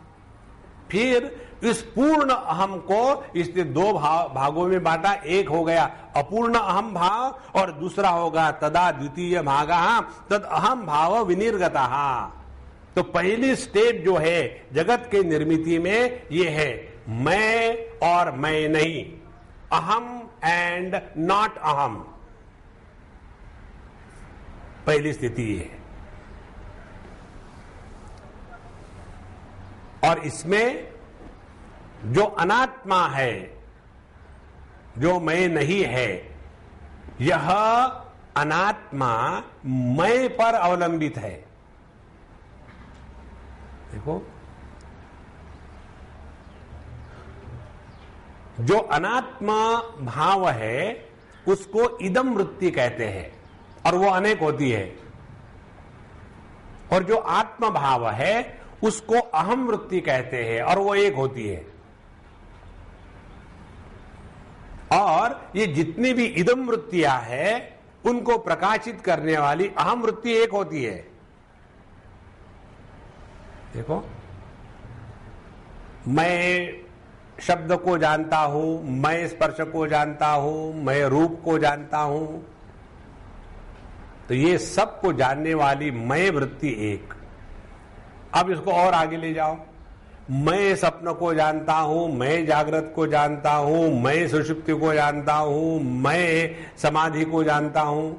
फिर इस पूर्ण अहम को इसने दो भागों में बांटा। एक हो गया अपूर्ण अहम भाव और दूसरा होगा तदा द्वितीय भागः तद अहम भाव विनिर्गतः। तो पहली स्टेप जो है जगत के निर्मिति में ये है मैं और मैं नहीं, अहम एंड नॉट अहम। पहली स्थिति है। और इसमें जो अनात्मा है, जो मैं नहीं है, यह अनात्मा मैं पर अवलंबित है। देखो, जो अनात्मा भाव है उसको इदम वृत्ति कहते हैं, और वो अनेक होती है। और जो आत्म भाव है उसको अहम वृत्ति कहते हैं, और वो एक होती है। और ये जितनी भी इदम वृत्तियां हैं उनको प्रकाशित करने वाली अहम वृत्ति एक होती है। देखो, मैं शब्द को जानता हूं, मैं स्पर्श को जानता हूं, मैं रूप को जानता हूं, तो ये सब को जानने वाली मैं वृत्ति एक। अब इसको और आगे ले जाओ, मैं स्वप्न को जानता हूं, मैं जागृत को जानता हूं, मैं सुषुप्ति को जानता हूं, मैं समाधि को जानता हूं।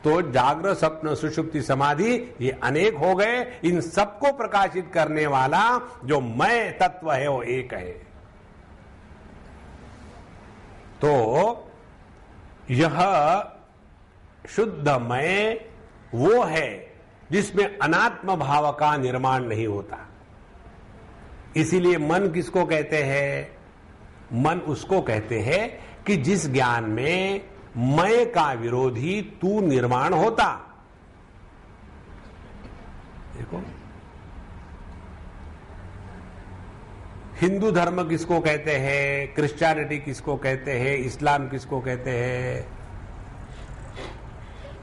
तो जागृत, स्वप्न, सुषुप्ति, समाधि ये अनेक हो गए। इन सबको प्रकाशित करने वाला जो मैं तत्व है वो एक है। तो यह शुद्ध मैं वो है जिसमें अनात्म भाव का निर्माण नहीं होता। इसीलिए मन किसको कहते हैं? मन उसको कहते हैं कि जिस ज्ञान में मैं का विरोधी तू निर्माण होता। देखो, हिंदू धर्म किसको कहते हैं, क्रिश्चियनिटी किसको कहते हैं, इस्लाम किसको कहते हैं,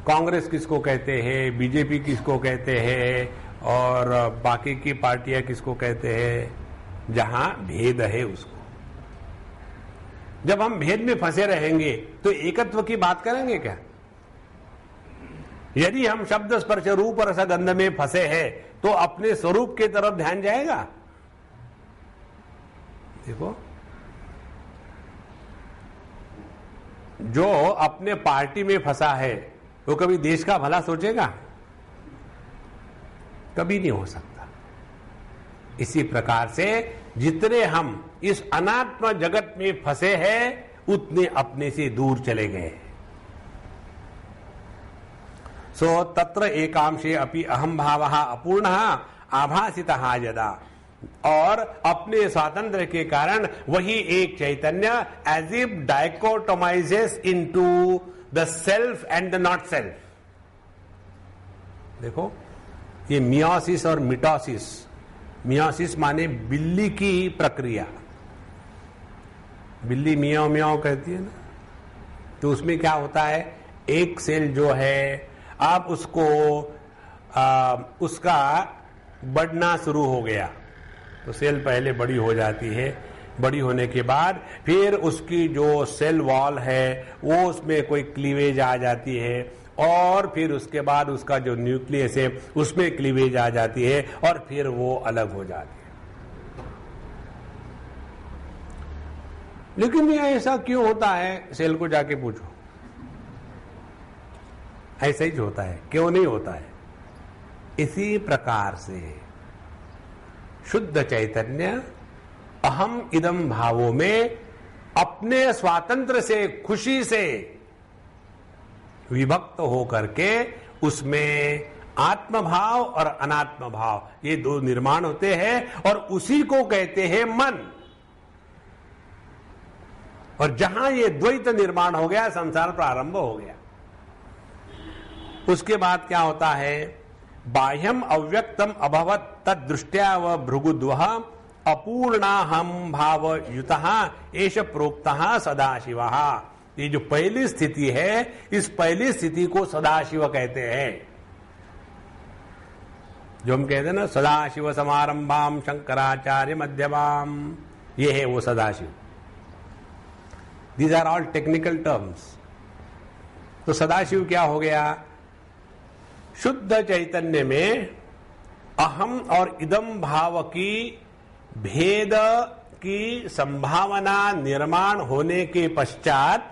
कांग्रेस किसको कहते हैं, बीजेपी किसको कहते हैं और बाकी की पार्टियां किसको कहते हैं। जहां भेद है उसको, जब हम भेद में फंसे रहेंगे तो एकत्व की बात करेंगे क्या? यदि हम शब्द स्पर्श रूप और रसगंध में फंसे हैं तो अपने स्वरूप की तरफ ध्यान जाएगा। देखो, जो अपने पार्टी में फंसा है वो कभी देश का भला सोचेगा? कभी नहीं हो सकता। इसी प्रकार से जितने हम इस अनात्म जगत में फंसे हैं उतने अपने से दूर चले गए। सो तत्र एकांशे अपि अहम भावः अपूर्णः आभासितः यदा, और अपने स्वातंत्र के कारण वही एक Chaitanya as if dichotomises into the self and the not self. देखो, ये मियोसिस और मिटोसिस, मियोसिस माने बिल्ली की प्रक्रिया, बिल्ली मियाओ मियाओ कहती है ना, तो उसमें क्या होता है, एक सेल जो है आप उसको उसका बढ़ना शुरू हो गया तो सेल पहले बड़ी हो जाती है, बड़ी होने के बाद फिर उसकी जो सेल वॉल है वो उसमें कोई क्लीवेज आ जाती है और फिर उसके बाद उसका जो न्यूक्लियस है उसमें क्लीवेज आ जाती है और फिर वो अलग हो जाती है। लेकिन ये ऐसा क्यों होता है, सेल को जाके पूछो, ऐसा ही होता है, क्यों नहीं होता है? इसी प्रकार से शुद्ध चैतन्य अहम इदम भावों में अपने स्वातंत्र से, खुशी से विभक्त हो करके उसमें आत्म भाव और अनात्म भाव ये दो निर्माण होते हैं और उसी को कहते हैं मन। और जहां ये द्वैत निर्माण हो गया संसार प्रारंभ हो गया। उसके बाद क्या होता है, बाह्यम अव्यक्तम अभवत तद दृष्टया व भृगुद्वः अपूर्णाहम भाव युतः एष प्रोक्तः सदाशिवः। ये जो पहली स्थिति है, इस पहली स्थिति को सदाशिव कहते हैं। जो हम कहते हैं ना, सदाशिव समारंभाम शंकराचार्य मध्यमाम, ये है वो Sadashiv. These are all technical terms. तो सदाशिव क्या हो गया, शुद्ध चैतन्य में अहम और इदम भाव की भेद की संभावना निर्माण होने के पश्चात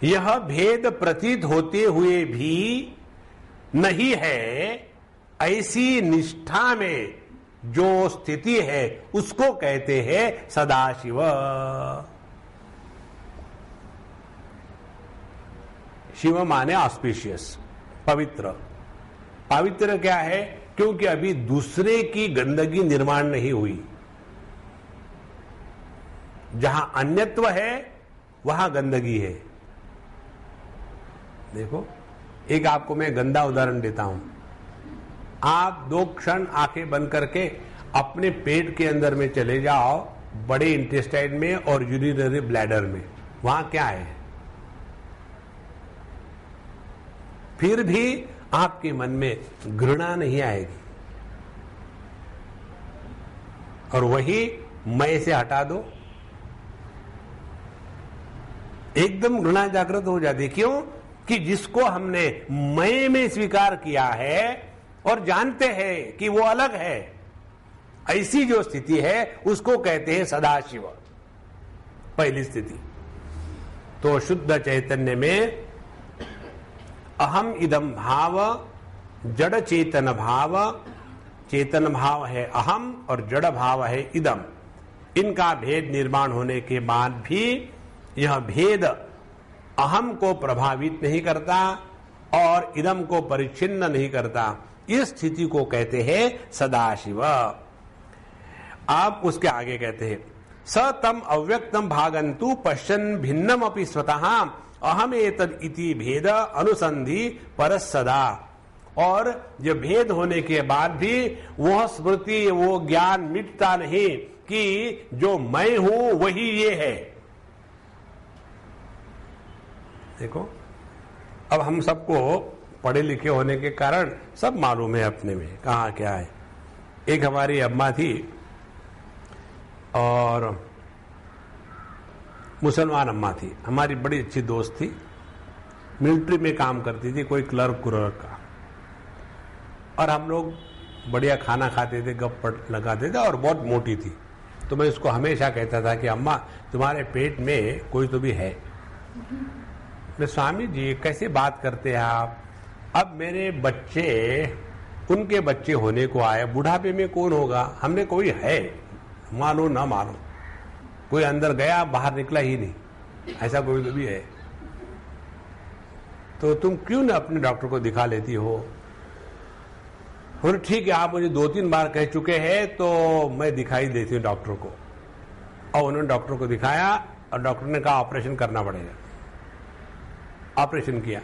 यह भेद प्रतीत होते हुए भी नहीं है, ऐसी निष्ठा में जो स्थिति है उसको कहते हैं सदाशिव। शिव माने ऑस्पिशियस, पवित्र। पवित्र क्या है, क्योंकि अभी दूसरे की गंदगी निर्माण नहीं हुई। जहां अन्यत्व है वहां गंदगी है। देखो, एक आपको मैं गंदा उदाहरण देता हूं। आप 2 क्षण आंखें बंद करके अपने पेट के अंदर में चले जाओ, बड़े इंटेस्टाइन में और यूरिनरी ब्लैडर में, वहां क्या है? फिर भी आपके मन में घृणा नहीं आएगी। और वही मैं से हटा दो, एकदम घृणा जागृत हो जाती है। क्यों? कि जिसको हमने मैं में स्वीकार किया है और जानते हैं कि वो अलग है, ऐसी जो स्थिति है उसको कहते हैं सदाशिव, पहली स्थिति। तो शुद्ध चैतन्य में अहम इदम भाव, जड़ चेतन भाव, चेतन भाव है अहम और जड़ भाव है इदम, इनका भेद निर्माण होने के बाद भी यह भेद अहम को प्रभावित नहीं करता और इदम को परिच्छिन्न नहीं करता। इस स्थिति को कहते हैं सदाशिव। आप उसके आगे कहते हैं स तम अव्यक्तम भागंतु पश्यन् भिन्नम अपि स्वतः अहम एतद इति भेद अनुसंधि परसदा। और ये भेद होने के बाद भी वह स्मृति, वो ज्ञान मिटता नहीं कि जो मैं हूं वही ये है। देखो, अब हम सबको पढ़े लिखे होने के कारण सब मालूम है अपने में कहाँ क्या है। एक हमारी अम्मा थी और मुसलमान अम्मा थी, हमारी बड़ी अच्छी दोस्त थी, मिलिट्री में काम करती थी, कोई क्लर्क का, और हम लोग बढ़िया खाना खाते थे, गप लगाते थे, और बहुत मोटी थी। तो मैं उसको हमेशा कहता था कि अम्मा तुम्हारे पेट में कोई तो भी है। मैं, स्वामी जी कैसे बात करते हैं आप, अब मेरे बच्चे उनके बच्चे होने को आए, बुढ़ापे में कौन होगा, हमने कोई है, मानो ना मानो, कोई अंदर गया बाहर निकला ही नहीं, ऐसा कोई तो भी है, तो तुम क्यों ना अपने डॉक्टर को दिखा लेती हो। बोले ठीक है, आप मुझे 2-3 बार कह चुके हैं तो मैं दिखाई देती हूँ डॉक्टर को। और उन्होंने डॉक्टर को दिखाया और डॉक्टर ने कहा ऑपरेशन करना पड़ेगा। ऑपरेशन किया,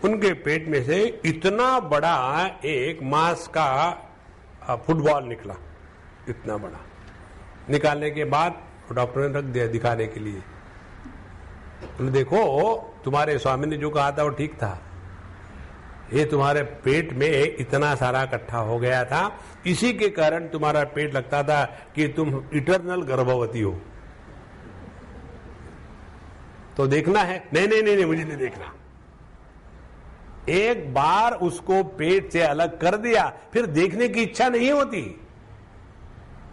उनके पेट में से इतना बड़ा एक मांस का फुटबॉल निकला, इतना बड़ा। निकालने के बाद डॉक्टर ने रख दिया दिखाने के लिए। बोले देखो, तुम्हारे स्वामी ने जो कहा था वो ठीक था, ये तुम्हारे पेट में इतना सारा इकट्ठा हो गया था, इसी के कारण तुम्हारा पेट लगता था कि तुम इटर्नल गर्भवती हो। तो देखना है? नहीं नहीं नहीं, नहीं मुझे नहीं देखना। एक बार उसको पेट से अलग कर दिया, फिर देखने की इच्छा नहीं होती।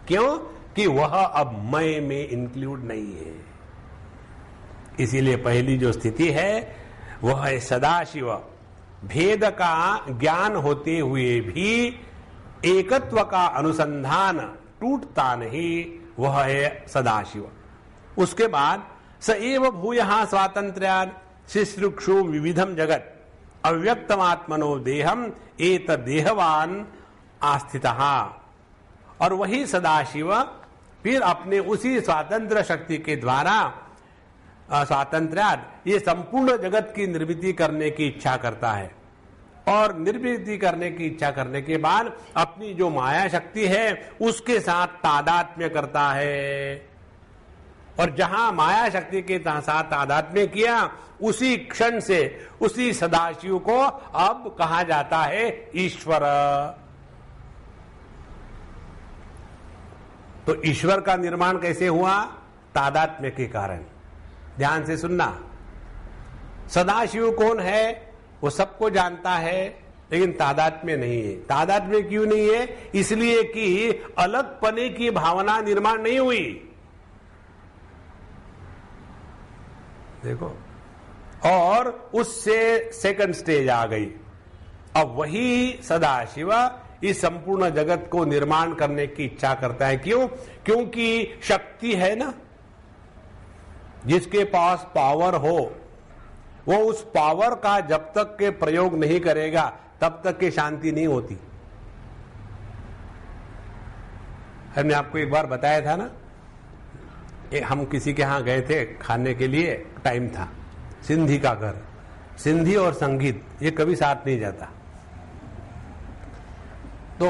क्यों? कि वह अब मैं में इंक्लूड नहीं है। इसीलिए पहली जो स्थिति है वह है सदाशिव, भेद का ज्ञान होते हुए भी एकत्व का अनुसंधान टूटता नहीं, वह है सदाशिव। उसके बाद स एव भूयः स्वातंत्र्यान् शिश्रुक्षु विविधम जगत अव्यक्तमात्मनो देहम एत देहवान आस्थितः। और वही सदाशिव फिर अपने उसी स्वातंत्र शक्ति के द्वारा स्वातंत्र्यात् ये संपूर्ण जगत की निर्मिति करने की इच्छा करता है, और निर्मिति करने की इच्छा करने के बाद अपनी जो माया शक्ति है उसके साथ तादात्म्य करता है। और जहां माया शक्ति के साथ तादात्म्य किया, उसी क्षण से उसी सदाशिव को अब कहा जाता है ईश्वर। तो ईश्वर का निर्माण कैसे हुआ? तादात्म्य के कारण। ध्यान से सुनना, सदाशिव कौन है? वो सबको जानता है, लेकिन तादात्म्य नहीं है। तादात्म्य क्यों नहीं है? इसलिए कि अलग पने की भावना निर्माण नहीं हुई। देखो, और उससे सेकंड स्टेज आ गई। अब वही सदाशिव इस संपूर्ण जगत को निर्माण करने की इच्छा करता है। क्यों? क्योंकि शक्ति है ना, जिसके पास पावर हो वो उस पावर का जब तक के प्रयोग नहीं करेगा तब तक के शांति नहीं होती। हमने आपको एक बार बताया था ना, हम किसी के यहां गए थे खाने के लिए, टाइम था, सिंधी का घर। सिंधी और संगीत ये कभी साथ नहीं जाता। तो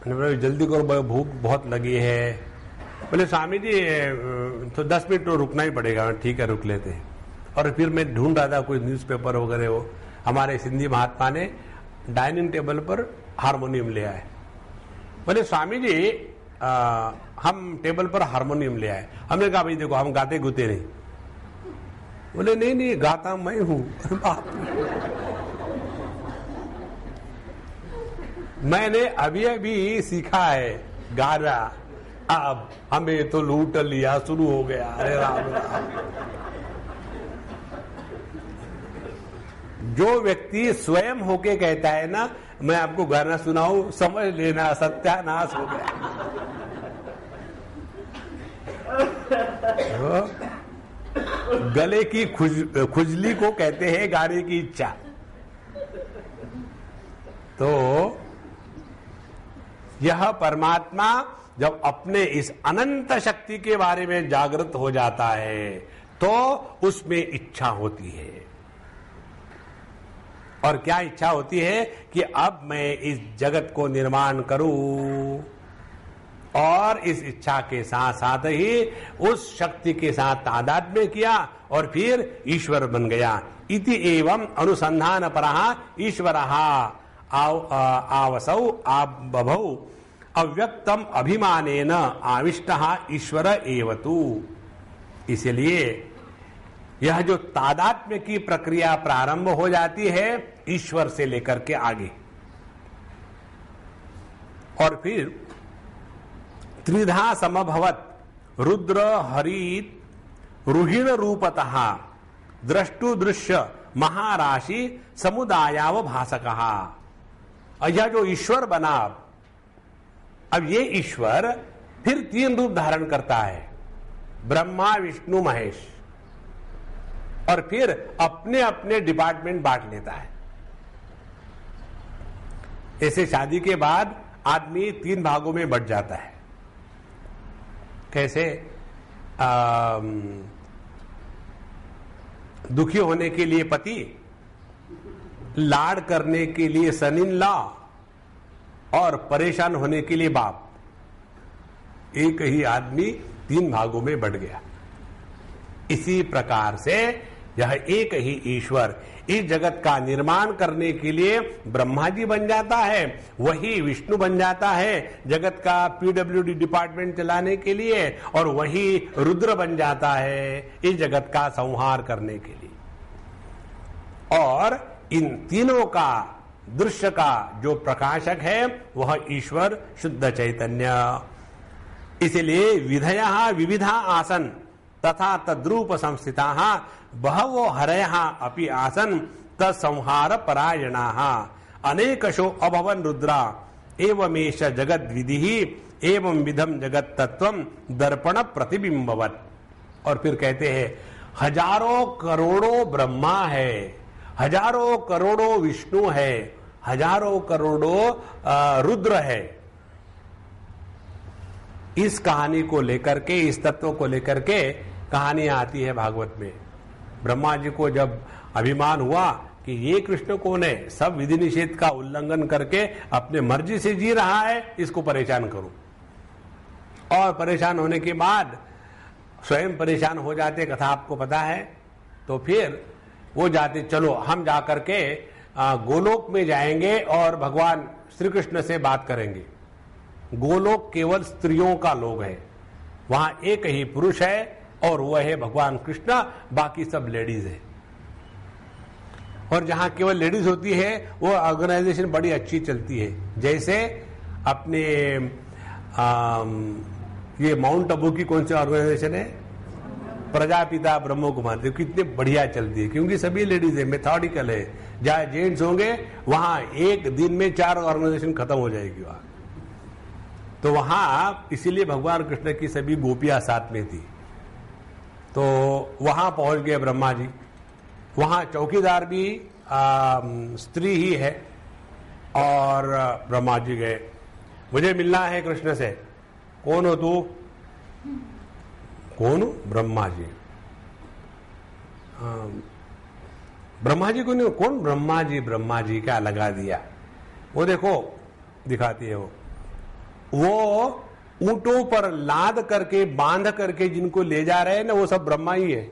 जल्दी करो, भूख बहुत लगी है। बोले स्वामी जी तो 10 मिनट तो रुकना ही पड़ेगा। ठीक है, रुक लेते हैं। और फिर मैं ढूंढ रहा था कोई न्यूज़पेपर वगैरह हो। हमारे सिंधी महात्मा ने डाइनिंग टेबल पर हारमोनियम ले आए। बोले स्वामी जी हम टेबल पर हारमोनियम ले आए। हमने कहा भाई देखो, हम गाते गुते नहीं। बोले नहीं नहीं, गाता मैं हूं। मैंने अभी अभी सीखा है गाना, अब हमें तो लूट लिया शुरू हो गया। अरे राम राम। जो व्यक्ति स्वयं होके कहता है ना मैं आपको गाना सुनाऊं, समझ लेना सत्यानाश हो गया। गले की खुजली को कहते हैं गाने की इच्छा। तो यह परमात्मा जब अपने इस अनंत शक्ति के बारे में जागृत हो जाता है तो उसमें इच्छा होती है। और क्या इच्छा होती है कि अब मैं इस जगत को निर्माण करूं, और इस इच्छा के साथ साथ ही उस शक्ति के साथ तादात्म्य किया और फिर ईश्वर बन गया। इति एवं अनुसंधान परः ईश्वरः आवसौ आबभौ अव्यक्तम अभिमानेन आविष्टः ईश्वर एवतु। इसलिए यह जो तादात्म्य की प्रक्रिया प्रारंभ हो जाती है ईश्वर से लेकर के आगे, और फिर त्रिधा समभवत रुद्र हरित रुहिण रूपतः द्रष्टु दृश्य महाराशि समुदायाव भासकः। यह जो ईश्वर बना, अब ये ईश्वर फिर 3 रूप धारण करता है, ब्रह्मा विष्णु महेश, और फिर अपने अपने डिपार्टमेंट बांट लेता है। ऐसे शादी के बाद आदमी 3 भागों में बंट जाता है। कैसे? दुखी होने के लिए पति, लाड़ करने के लिए सन इन लॉ, और परेशान होने के लिए बाप। एक ही आदमी 3 भागों में बंट गया। इसी प्रकार से यह एक ही ईश्वर इस जगत का निर्माण करने के लिए ब्रह्मा जी बन जाता है, वही विष्णु बन जाता है जगत का पीडब्ल्यूडी डिपार्टमेंट चलाने के लिए, और वही रुद्र बन जाता है इस जगत का संहार करने के लिए। और इन तीनों का दृश्य का जो प्रकाशक है वह ईश्वर शुद्ध चैतन्य। इसलिए विधयः विविधा आसन तथा तद्रूप संस्थिताः बहवो हरयः अपि आसन तत्संहार परायणाः अनेकशो अभवन् रुद्रा एवमेष जगद विधिः एवं विधम जगत तत्वम दर्पण प्रतिबिंबवत्। और फिर कहते हैं हजारों करोड़ों ब्रह्मा है, हजारों करोड़ों विष्णु है, हजारों करोड़ों रुद्र है। इस कहानी को लेकर के, इस तत्व को लेकर के कहानी आती है भागवत में। ब्रह्मा जी को जब अभिमान हुआ कि ये कृष्ण कौन है, सब विधि निषेध का उल्लंघन करके अपने मर्जी से जी रहा है, इसको परेशान करूं। और परेशान होने के बाद स्वयं परेशान हो जाते, कथा आपको पता है। तो फिर वो जाते, चलो हम जाकर के गोलोक में जाएंगे और भगवान श्री कृष्ण से बात करेंगे। गोलोक केवल स्त्रियों का लोक है, वहां एक ही पुरुष है और वह है भगवान कृष्ण, बाकी सब लेडीज है। और जहां केवल लेडीज होती है वो ऑर्गेनाइजेशन बड़ी अच्छी चलती है। जैसे अपने ये माउंट आबू की कौन सी ऑर्गेनाइजेशन है, प्रजापिता ब्रह्म कुमार, कितने बढ़िया चलती है, क्योंकि सभी लेडीज है, मेथोडिकल है। जहां जेंट्स होंगे वहां एक दिन में 4 ऑर्गेनाइजेशन खत्म हो जाएगी वहां। तो वहां इसीलिए भगवान कृष्ण की सभी गोपियां साथ में थी। तो वहां पहुंच गए ब्रह्मा जी। वहां चौकीदार भी स्त्री ही है। और ब्रह्मा जी गए, मुझे मिलना है कृष्ण से। कौन हो तू? कौन हो? ब्रह्मा जी। ब्रह्मा जी को नहीं, कौन? ब्रह्मा जी। ब्रह्मा जी क्या लगा दिया। वो देखो दिखाती है वो ऊंटों पर लाद करके बांध करके जिनको ले जा रहे हैं ना, वो सब ब्रह्मा ही है।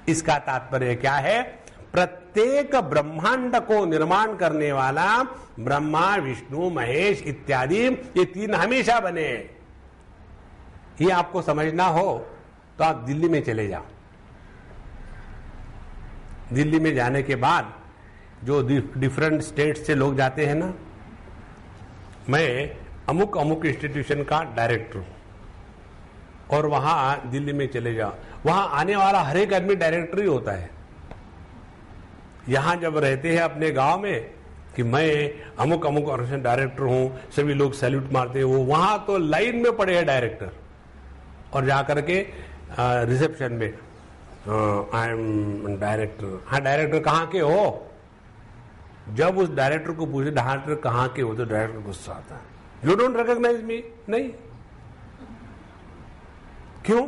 इसका तात्पर्य क्या है? प्रत्येक ब्रह्मांड को निर्माण करने वाला ब्रह्मा विष्णु महेश इत्यादि, ये 3 हमेशा बने हैं। ये आपको समझना हो तो आप दिल्ली में चले जाओ। दिल्ली में जाने के बाद जो डिफरेंट स्टेट से लोग जाते हैं ना, मैं अमुक अमुक इंस्टीट्यूशन का डायरेक्टर हूं, और वहां दिल्ली में चले जाओ, वहां आने वाला हर एक आदमी डायरेक्टर ही होता है। यहां जब रहते हैं अपने गांव में कि मैं अमुक अमुक ऑर्गेनाइजेशन डायरेक्टर हूं, सभी लोग सैल्यूट मारते हैं, वो वहां तो लाइन में पड़े हैं डायरेक्टर। और जाकर के रिसेप्शन में आई एम डायरेक्टर। हाँ, डायरेक्टर कहाँ के हो? जब उस डायरेक्टर को पूछे डायरेक्टर कहाँ के हो, तो डायरेक्टर गुस्सा आता है, यू डोंट रिकॉग्नाइज मी। नहीं, क्यों?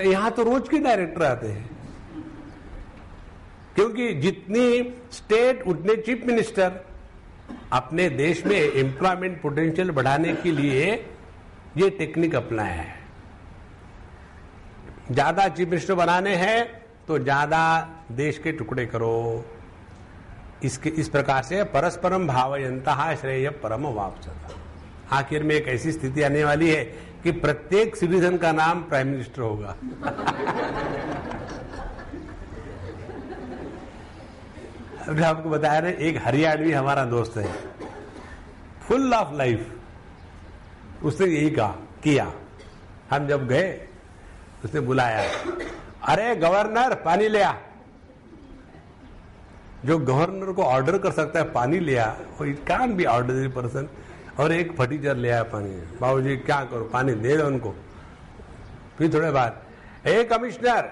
यहां तो रोज के डायरेक्टर आते हैं। क्योंकि जितनी स्टेट उतने चीफ मिनिस्टर। अपने देश में एम्प्लॉयमेंट पोटेंशियल बढ़ाने के लिए ये टेक्निक अपनाया है। ज्यादा चीफ मिनिस्टर बनाने हैं तो ज्यादा देश के टुकड़े करो। इस प्रकार से परस्परम भावयन्तः श्रेय परम वाप्स्यता। आखिर में एक ऐसी स्थिति आने वाली है कि प्रत्येक सिटीजन का नाम प्राइम मिनिस्टर होगा। अभी आपको बताया ना, एक हरियाणवी हमारा दोस्त है, फुल ऑफ लाइफ। उसने यही किया। हम जब गए, उसने बुलाया, अरे गवर्नर पानी ले आ। जो गवर्नर को ऑर्डर कर सकता है पानी ले आ, it can be ordinary person. और एक फटीचर ले आया पानी। बाबूजी क्या करो, पानी दे दो उनको। फिर थोड़े बाद, ए कमिश्नर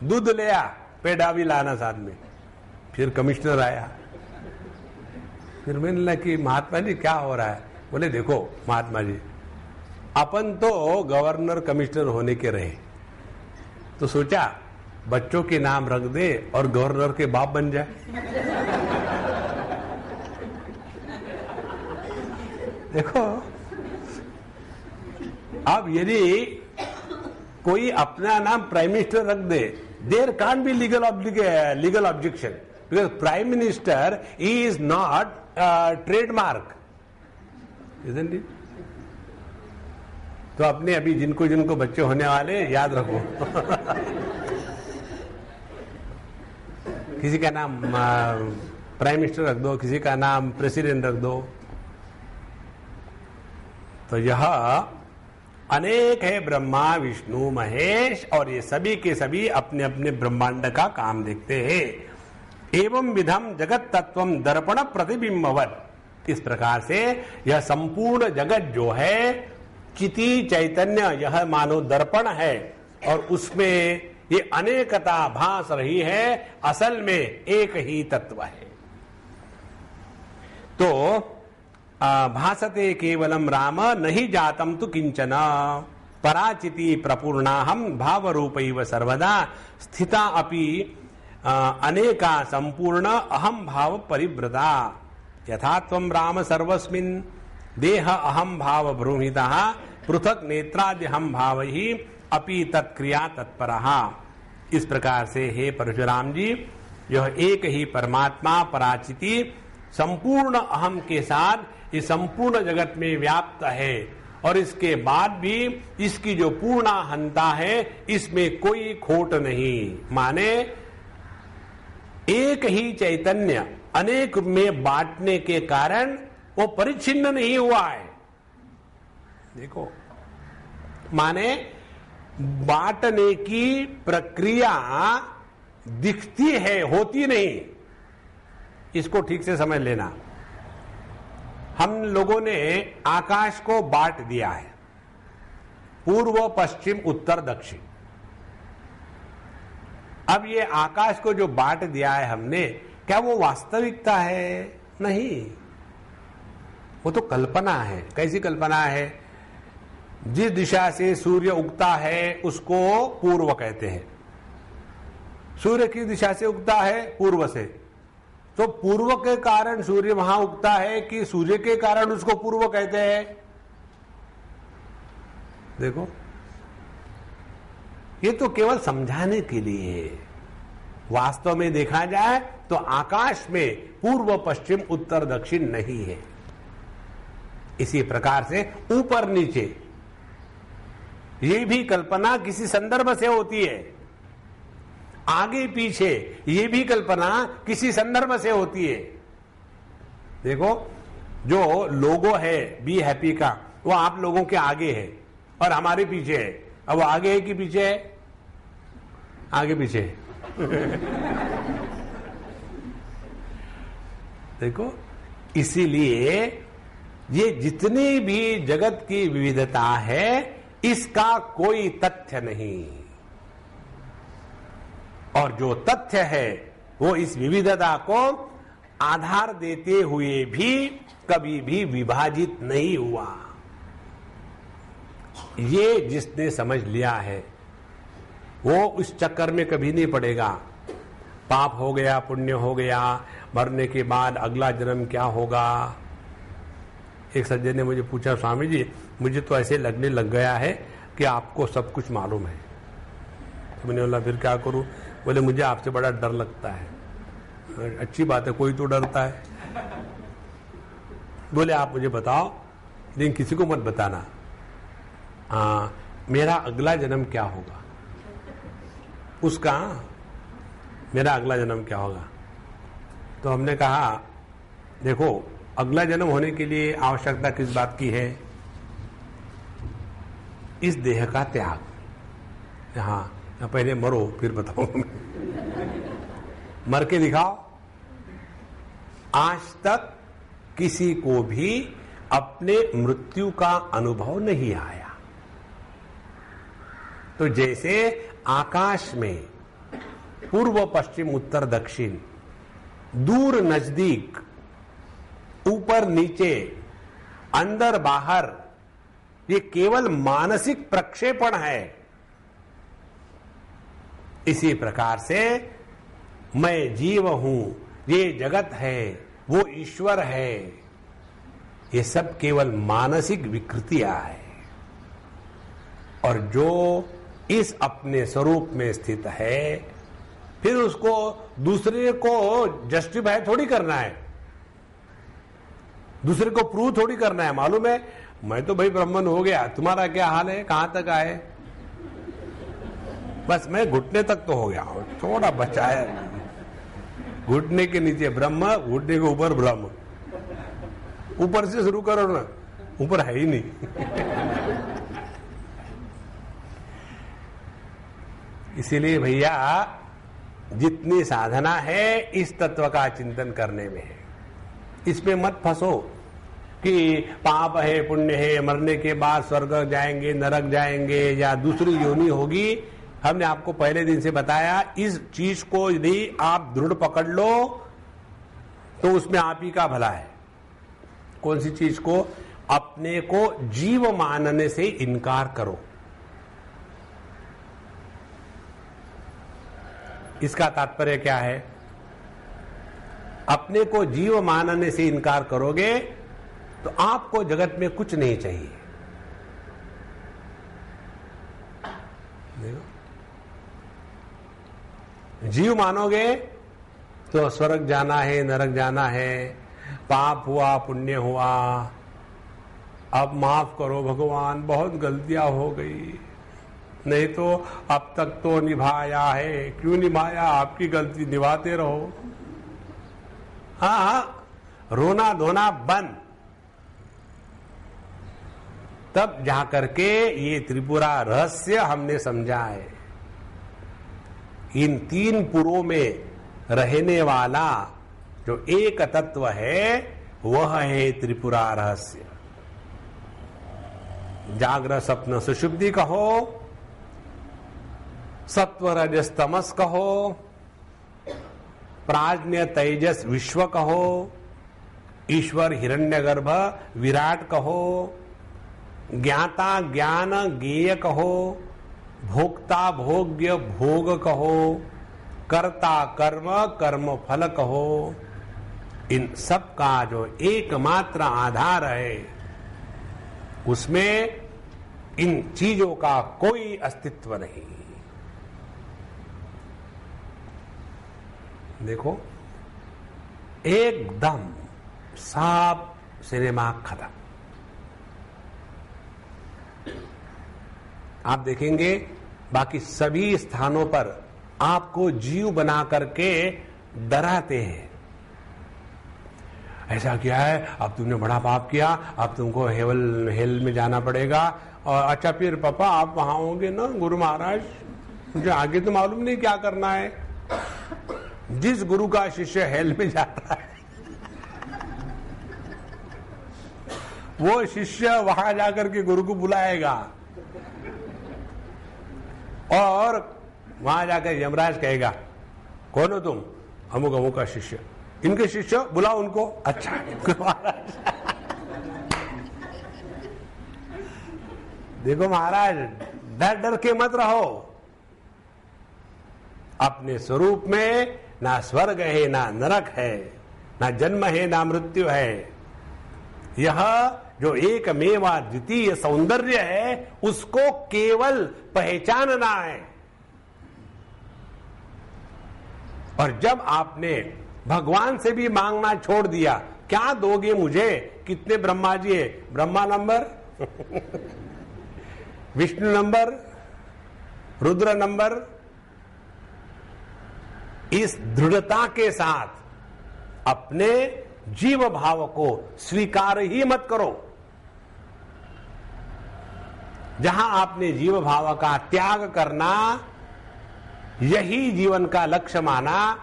दूध ले आ, पेड़ा भी लाना साथ में। फिर कमिश्नर आया। फिर मैंने लगा कि महात्मा जी क्या हो रहा है? बोले देखो महात्मा जी, अपन तो गवर्नर कमिश्नर होने के रहे, तो सोचा बच्चों के नाम रख दे और गवर्नर के बाप बन जाए। देखो, अब यदि कोई अपना नाम प्राइम मिनिस्टर रख दे, there can't be legal objection, because prime minister is not trademark, isn't it? तो अपने अभी जिनको जिनको बच्चे होने वाले याद रखो। किसी का नाम प्राइम मिनिस्टर रख दो, किसी का नाम प्रेसिडेंट रख दो। तो यह अनेक है, ब्रह्मा विष्णु महेश, और ये सभी के सभी अपने अपने ब्रह्मांड का काम देखते हैं। एवं विधम जगत तत्वम दर्पण प्रतिबिंबवत। इस प्रकार से यह संपूर्ण जगत जो है, चिति चैतन्य, यह मानो दर्पण है, और उसमें ये अनेकता भास रही है, असल में एक ही तत्व है। तो भासते केवलम राम नहीं जातम तु किंचन, पराचिति प्रपूर्णाहम भाव रूपैव सर्वदा स्थिता अपि अनेका संपूर्ण अहम भाव परिव्रता। यथा त्वं राम सर्वस्मिन् देह अहम भाव ब्रूहितः पृथक नेत्रादि हम भाव ही अपि तत्क्रिया तत्परः। इस प्रकार से हे परशुराम जी, यह एक ही परमात्मा पराचिति संपूर्ण अहम के साथ इस संपूर्ण जगत में व्याप्त है, और इसके बाद भी इसकी जो पूर्णाहंता है, इसमें कोई खोट नहीं। माने एक ही चैतन्य अनेक में बांटने के कारण वो परिच्छिन्न नहीं हुआ है। देखो, माने बांटने की प्रक्रिया दिखती है, होती नहीं। इसको ठीक से समझ लेना। हम लोगों ने आकाश को बांट दिया है, पूर्व पश्चिम उत्तर दक्षिण। अब ये आकाश को जो बांट दिया है हमने, क्या वो वास्तविकता है? नहीं, वो तो कल्पना है। कैसी कल्पना है? जिस दिशा से सूर्य उगता है उसको पूर्व कहते हैं। सूर्य की दिशा से उगता है पूर्व से, तो पूर्व के कारण सूर्य वहां उगता है कि सूर्य के कारण उसको पूर्व कहते हैं? देखो, ये तो केवल समझाने के लिए है। वास्तव में देखा जाए तो आकाश में पूर्व पश्चिम उत्तर दक्षिण नहीं है। इसी प्रकार से ऊपर नीचे ये भी कल्पना किसी संदर्भ से होती है, आगे पीछे ये भी कल्पना किसी संदर्भ से होती है। देखो, जो लोगो है बी हैप्पी का, वो आप लोगों के आगे है और हमारे पीछे है। अब वो आगे है कि पीछे है? आगे पीछे है। देखो, इसीलिए ये जितनी भी जगत की विविधता है, इसका कोई तथ्य नहीं, और जो तथ्य है वो इस विविधता को आधार देते हुए भी कभी भी विभाजित नहीं हुआ। ये जिसने समझ लिया है वो उस चक्कर में कभी नहीं पड़ेगा। पाप हो गया, पुण्य हो गया, मरने के बाद अगला जन्म क्या होगा। एक सज्जन ने मुझे पूछा, स्वामी जी मुझे तो ऐसे लगने लग गया है कि आपको सब कुछ मालूम है। तो मैंने बोला फिर क्या करूं? बोले मुझे आपसे बड़ा डर लगता है। अच्छी बात है, कोई तो डरता है। बोले आप मुझे बताओ, लेकिन किसी को मत बताना, मेरा अगला जन्म क्या होगा। उसका मेरा अगला जन्म क्या होगा। तो हमने कहा देखो, अगला जन्म होने के लिए आवश्यकता किस बात की है? इस देह का त्याग। हाँ, पहले मरो फिर बताऊंगा। मर के दिखाओ। आज तक किसी को भी अपने मृत्यु का अनुभव नहीं आया। तो जैसे आकाश में पूर्व पश्चिम उत्तर दक्षिण, दूर नजदीक, ऊपर नीचे, अंदर बाहर, ये केवल मानसिक प्रक्षेपण है। इसी प्रकार से मैं जीव हूं, ये जगत है, वो ईश्वर है, ये सब केवल मानसिक विकृतियां है। और जो इस अपने स्वरूप में स्थित है, फिर उसको दूसरे को जस्टिफाई थोड़ी करना है, दूसरे को प्रूव थोड़ी करना है। मालूम है मैं तो भाई ब्राह्मण हो गया, तुम्हारा क्या हाल है, कहां तक आए? बस मैं घुटने तक तो हो गया, थोड़ा बचा है। घुटने के नीचे ब्रह्म, घुटने के ऊपर ब्रह्म। ऊपर से शुरू करो ना, ऊपर है ही नहीं। इसीलिए भैया जितनी साधना है इस तत्व का चिंतन करने में है। इसमें मत फंसो कि पाप है, पुण्य है, मरने के बाद स्वर्ग जाएंगे, नरक जाएंगे या दूसरी योनि होगी। हमने आपको पहले दिन से बताया, इस चीज को यदि आप दृढ़ पकड़ लो तो उसमें आप ही का भला है। कौन सी चीज को? अपने को जीव मानने से इनकार करो। इसका तात्पर्य क्या है? अपने को जीव मानने से इनकार करोगे तो आपको जगत में कुछ नहीं चाहिए। देखो, जीव मानोगे तो स्वर्ग जाना है, नरक जाना है, पाप हुआ, पुण्य हुआ, अब माफ करो भगवान, बहुत गलतियां हो गई, नहीं तो अब तक तो निभाया है, क्यों निभाया, आपकी गलती, निभाते रहो। हाँ, रोना धोना बंद। तब जाकर के ये त्रिपुरा रहस्य हमने समझा है। इन तीन पुरों में रहने वाला जो एक तत्व है वह है त्रिपुरा रहस्य। जागृत स्वप्न सुषुप्ति कहो, सत्व रजस तमस कहो, प्राज्ञ तेजस विश्व कहो, ईश्वर हिरण्यगर्भ विराट कहो, ज्ञाता ज्ञान ज्ञेय कहो, भोक्ता भोग्य भोग कहो, कर्ता कर्म कर्म फल कहो, इन सब का जो एकमात्र आधार है उसमें इन चीजों का कोई अस्तित्व नहीं। देखो, एकदम साफ सिनेमा खत्म। आप देखेंगे बाकी सभी स्थानों पर आपको जीव बना करके डराते हैं। ऐसा क्या है, अब तुमने बड़ा पाप किया, अब तुमको हेल में जाना पड़ेगा। और अच्छा फिर पापा आप वहां होंगे ना गुरु महाराज, मुझे आगे तो मालूम नहीं क्या करना है। जिस गुरु का शिष्य हेल में जाता है वो शिष्य वहां जाकर के गुरु को बुलाएगा और वहां जाकर यमराज कहेगा, कौन हो तुम? अमुक अमुक का शिष्य। इनके शिष्य बुलाओ उनको। अच्छा महाराज। देखो महाराज, डर डर के मत रहो, अपने स्वरूप में ना स्वर्ग है ना नरक है, ना जन्म है ना मृत्यु है। यह जो एकमेवा द्वितीय सौंदर्य है उसको केवल पहचानना है। और जब आपने भगवान से भी मांगना छोड़ दिया, क्या दोगे मुझे, कितने ब्रह्मा जी है, Brahma number Vishnu number, Rudra number, इस दृढ़ता के साथ अपने जीव भाव को स्वीकार ही मत करो। जहां आपने जीव भाव का त्याग करना यही जीवन का लक्ष्य माना,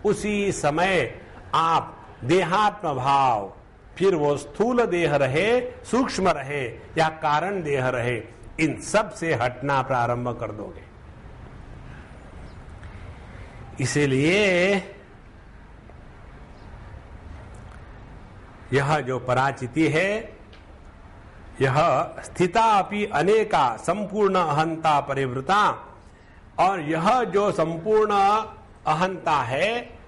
उसी समय आप देहात्म भाव, फिर वो स्थूल देह रहे, सूक्ष्म रहे या कारण देह रहे, इन सब से हटना प्रारंभ कर दोगे। इसीलिए यह जो पराचिति है, यह स्थिता अपि अनेका संपूर्ण अहंता परिवृता, और यह जो संपूर्ण अहंता है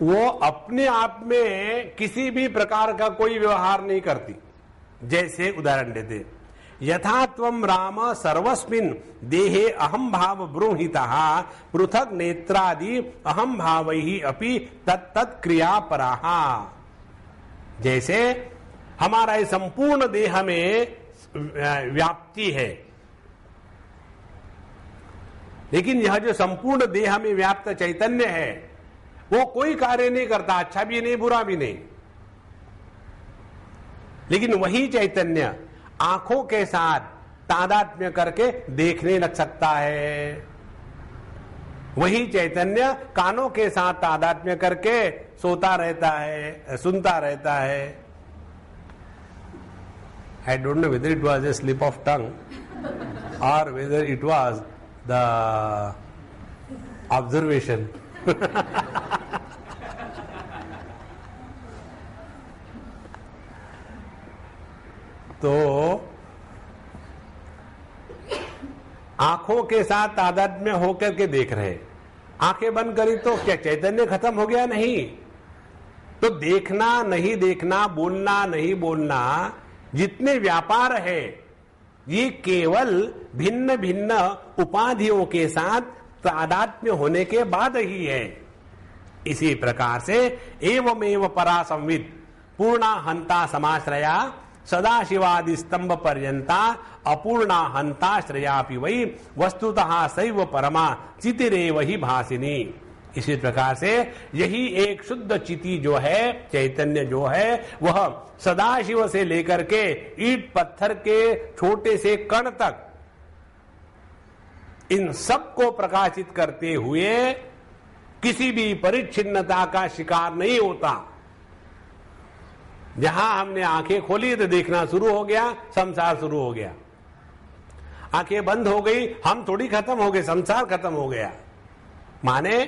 वो अपने आप में किसी भी प्रकार का कोई व्यवहार नहीं करती। जैसे उदाहरण देते, यथा त्वं राम सर्वस्मिन् देहे अहम भाव ब्रूहितः पृथक नेत्रादि अहम भावैहि अपि तत्तत् क्रिया पराः। जैसे हमारा ये संपूर्ण देह में व्याप्ति है, लेकिन यह जो संपूर्ण देह में व्याप्त चैतन्य है वो कोई कार्य नहीं करता, अच्छा भी नहीं बुरा भी नहीं। लेकिन वही चैतन्य आंखों के साथ तादात्म्य करके देखने लग सकता है, वही चैतन्य कानों के साथ तादात्म्य करके सोता रहता है, सुनता रहता है। I don't know whether it was a slip of tongue और whether it was the observation. तो आंखों के साथ तादात्म्य होकर के देख रहे, आंखें बंद करी तो क्या चैतन्य खत्म हो गया? नहीं। तो देखना नहीं देखना, बोलना नहीं बोलना, जितने व्यापार है ये केवल भिन्न भिन्न उपाधियों के साथ तादात्म्य होने के बाद ही है। इसी प्रकार से एवमेव परा संविद पूर्णा हंता समाश्रया सदा शिवादि स्तंभ पर्यंता अपूर्णा हंताश्रयापि वही वस्तुतः सैव परमा चितिरेव ही भासिनी। इसी प्रकार से यही एक शुद्ध चिति जो है, चैतन्य जो है, वह सदाशिव से लेकर के ईट पत्थर के छोटे से कण तक इन सब को प्रकाशित करते हुए किसी भी परिच्छिन्नता का शिकार नहीं होता। जहां हमने आंखें खोली तो देखना शुरू हो गया, संसार शुरू हो गया। आंखें बंद हो गई, हम थोड़ी खत्म हो गए, संसार खत्म हो गया। माने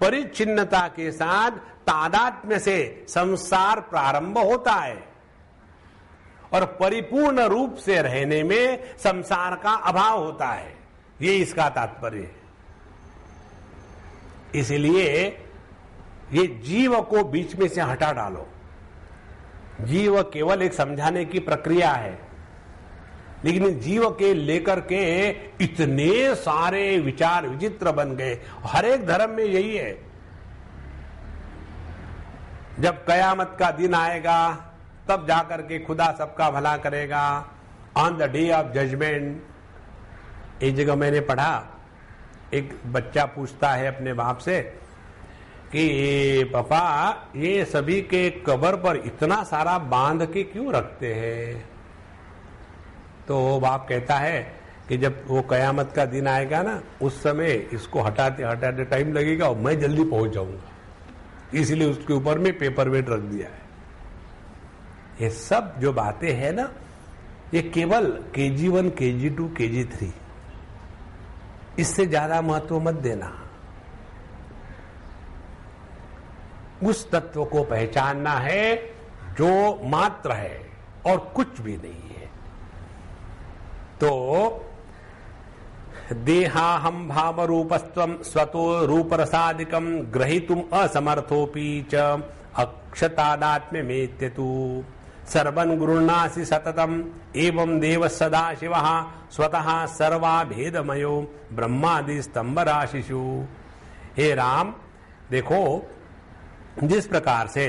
परिच्छिन्नता के साथ तादात्म्य से संसार प्रारंभ होता है और परिपूर्ण रूप से रहने में संसार का अभाव होता है। ये इसका तात्पर्य है। इसलिए ये जीव को बीच में से हटा डालो। जीव केवल एक समझाने की प्रक्रिया है, लेकिन जीव के लेकर के इतने सारे विचार विचित्र बन गए। हर एक धर्म में यही है। जब कयामत का दिन आएगा तब जाकर के खुदा सबका भला करेगा, on the day of judgment. एक जगह मैंने पढ़ा, एक बच्चा पूछता है अपने बाप से कि पापा ये सभी के कब्र पर इतना सारा बांध के क्यों रखते हैं? तो बाप कहता है कि जब वो कयामत का दिन आएगा ना, उस समय इसको हटाते हटाते टाइम लगेगा और मैं जल्दी पहुंच जाऊंगा, इसलिए उसके ऊपर में पेपर वेट रख दिया है। ये सब जो बातें हैं ना, ये केवल KG1, KG2, KG3, इससे ज्यादा महत्व मत देना। उस तत्व को पहचानना है जो मात्र है और कुछ भी नहीं है। तो देहाहम भाव रूपस्त्वं स्वतो रूप रसादिकं ग्रहीतुम असमर्थोपि च अक्षतादात्म्यमेत्यतु सर्वं गृह्णासि सततम एवं देव सदा शिवः स्वतः सर्वाभेदमयो ब्रह्मादि स्तंभ राशिषु। हे राम, देखो जिस प्रकार से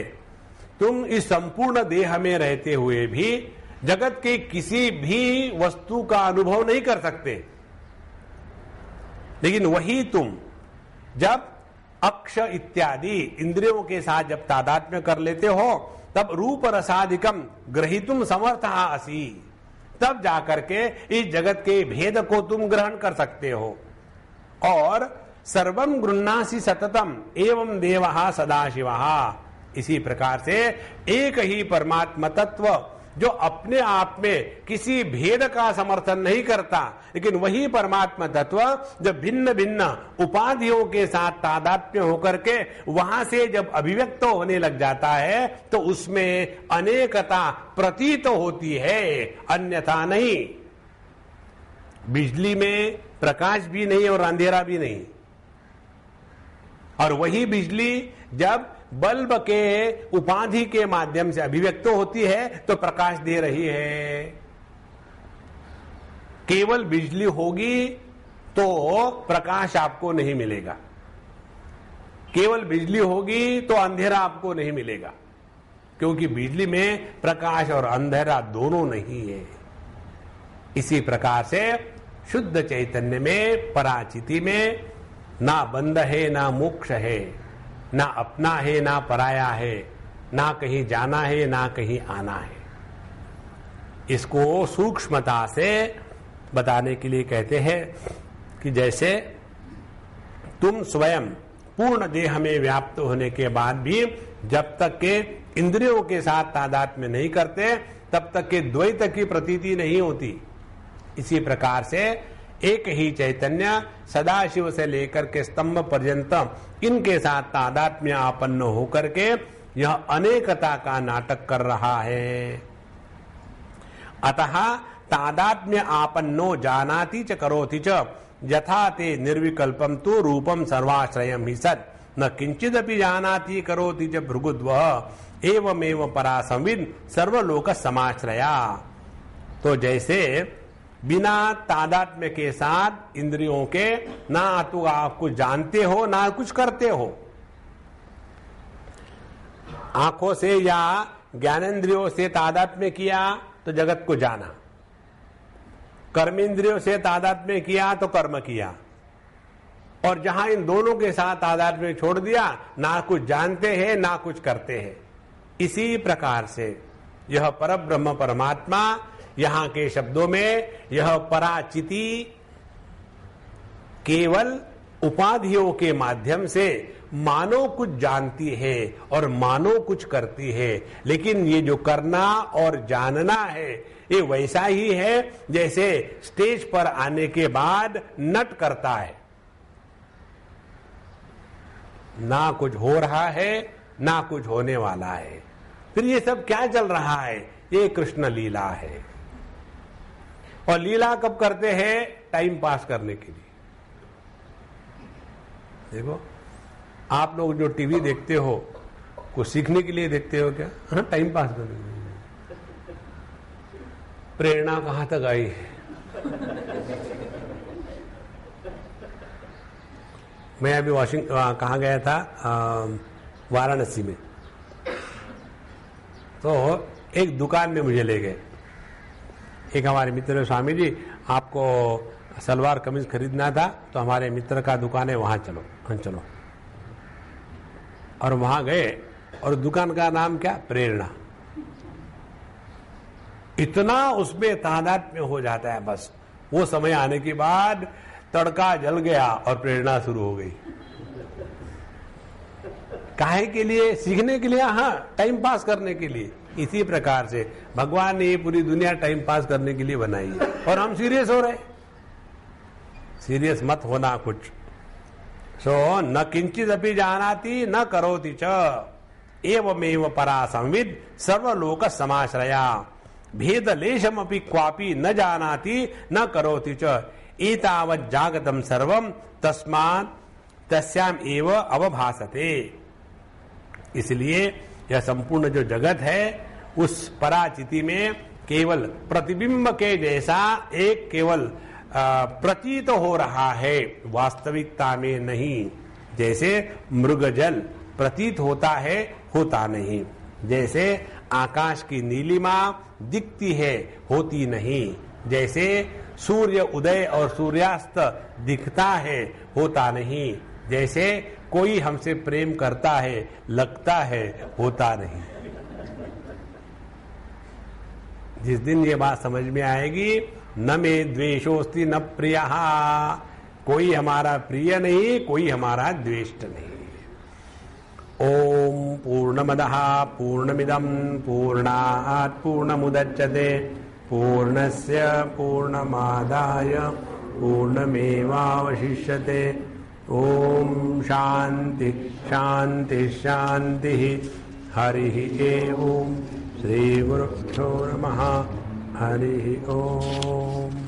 तुम इस संपूर्ण देह में रहते हुए भी जगत के किसी भी वस्तु का अनुभव नहीं कर सकते, लेकिन वही तुम जब अक्ष इत्यादि इंद्रियों के साथ जब तादात्म्य कर लेते हो तब रूप रसादिकम ग्रहीतुम समर्थ आसी, तब जाकर के इस जगत के भेद को तुम ग्रहण कर सकते हो। और सर्वम गृह्णासि सततम एवं देवः सदाशिवः, इसी प्रकार से एक ही परमात्मा तत्व जो अपने आप में किसी भेद का समर्थन नहीं करता, लेकिन वही परमात्मा तत्व जब भिन्न भिन्न उपाधियों के साथ तादात्म्य होकर के वहां से जब अभिव्यक्त होने लग जाता है तो उसमें अनेकता प्रतीत होती है, अन्यथा नहीं। बिजली में प्रकाश भी नहीं और अंधेरा भी नहीं, और वही बिजली जब बल्ब के उपाधि के माध्यम से अभिव्यक्त होती है तो प्रकाश दे रही है। केवल बिजली होगी तो प्रकाश आपको नहीं मिलेगा, केवल बिजली होगी तो अंधेरा आपको नहीं मिलेगा, क्योंकि बिजली में प्रकाश और अंधेरा दोनों नहीं है। इसी प्रकार से शुद्ध चैतन्य में, पराचिति में ना बंध है ना मोक्ष है, ना अपना है ना पराया है, ना कहीं जाना है ना कहीं आना है। इसको सूक्ष्मता से बताने के लिए कहते हैं कि जैसे तुम स्वयं पूर्ण देह में व्याप्त होने के बाद भी जब तक के इंद्रियों के साथ तादात्म्य नहीं करते तब तक के द्वैत की प्रतीति नहीं होती। इसी प्रकार से एक ही चैतन्य सदाशिव से लेकर के स्तंभ पर्यंत इनके साथ तादात्म्य आपन्न होकर के यह अनेकता का नाटक कर रहा है। अतः तादात्म्य आपन्नो जानाति च करोति च यथा ते निर्विकल्पम तो रूपम सर्वाश्रयम ही सत् न किंचिदपि जानाति करोति च भृगुद्वः एवमेव परा संविद सर्वलोक समाश्रया। तो जैसे बिना तादात्म्य के साथ इंद्रियों के ना तो आप कुछ जानते हो ना कुछ करते हो, आंखों से या ज्ञानेंद्रियों से तादात्म्य किया तो जगत को जाना, कर्मेंद्रियों से तादात्म्य किया तो कर्म किया, और जहां इन दोनों के साथ तादात्म्य छोड़ दिया ना कुछ जानते हैं ना कुछ करते हैं। इसी प्रकार से यह परब्रह्म परमात्मा यहां के शब्दों में यह पराचिति केवल उपाधियों के माध्यम से मानो कुछ जानती है और मानो कुछ करती है, लेकिन ये जो करना और जानना है ये वैसा ही है जैसे स्टेज पर आने के बाद नट करता है, ना कुछ हो रहा है ना कुछ होने वाला है। फिर ये सब क्या चल रहा है? ये कृष्ण लीला है। और लीला कब करते हैं? टाइम पास करने के लिए। देखो आप लोग जो टीवी देखते हो कुछ सीखने के लिए देखते हो क्या? हाँ, टाइम पास करने के लिए। प्रेरणा कहां तक आई है? मैं अभी कहाँ गया था, वाराणसी में, तो एक दुकान में मुझे ले गए। एक हमारे मित्र ने, स्वामी जी आपको सलवार कमीज खरीदना था तो हमारे मित्र का दुकान है वहां चलो। हाँ चलो। और वहां गए और दुकान का नाम क्या? प्रेरणा। इतना उसमें तादात्म्य हो जाता है, बस वो समय आने के बाद तड़का जल गया और प्रेरणा शुरू हो गई। काहे के लिए? सीखने के लिए, हाँ, टाइम पास करने के लिए। इसी प्रकार से भगवान ने ये पूरी दुनिया टाइम पास करने के लिए बनाई है और हम सीरियस हो रहे। सीरियस मत होना कुछ। सो न किंचित अपि जानाति न करोति च एवमेव परा संविद सर्वलोक समाश्रया भेद लेशम अपि क्वापि न जानाति न करोति च एतावत् जागतम सर्वम तस्मात् तस्याम एव अवभासते। इसलिए यह संपूर्ण जो जगत है उस पराचिति में केवल प्रतिबिंब के जैसा एक केवल प्रतीत हो रहा है, वास्तविकता में नहीं। जैसे मृगजल प्रतीत होता है, होता नहीं। जैसे आकाश की नीलिमा दिखती है, होती नहीं। जैसे सूर्य उदय और सूर्यास्त दिखता है, होता नहीं। जैसे कोई हमसे प्रेम करता है, लगता है, होता नहीं। जिस दिन ये बात समझ में आएगी, न मे द्वेषोस्ति न प्रियः, कोई हमारा प्रिय नहीं, कोई हमारा द्वेष्ट नहीं। ओम पूर्णमदः पूर्णमिदं पूर्णात् पूर्णमुदच्यते पूर्णस्य पूर्णमादाय पूर्णमेवावशिष्यते। ओम शांति शांति शांति। हरि ओम। श्री गुरुभ्यो नमः। हरि ओम।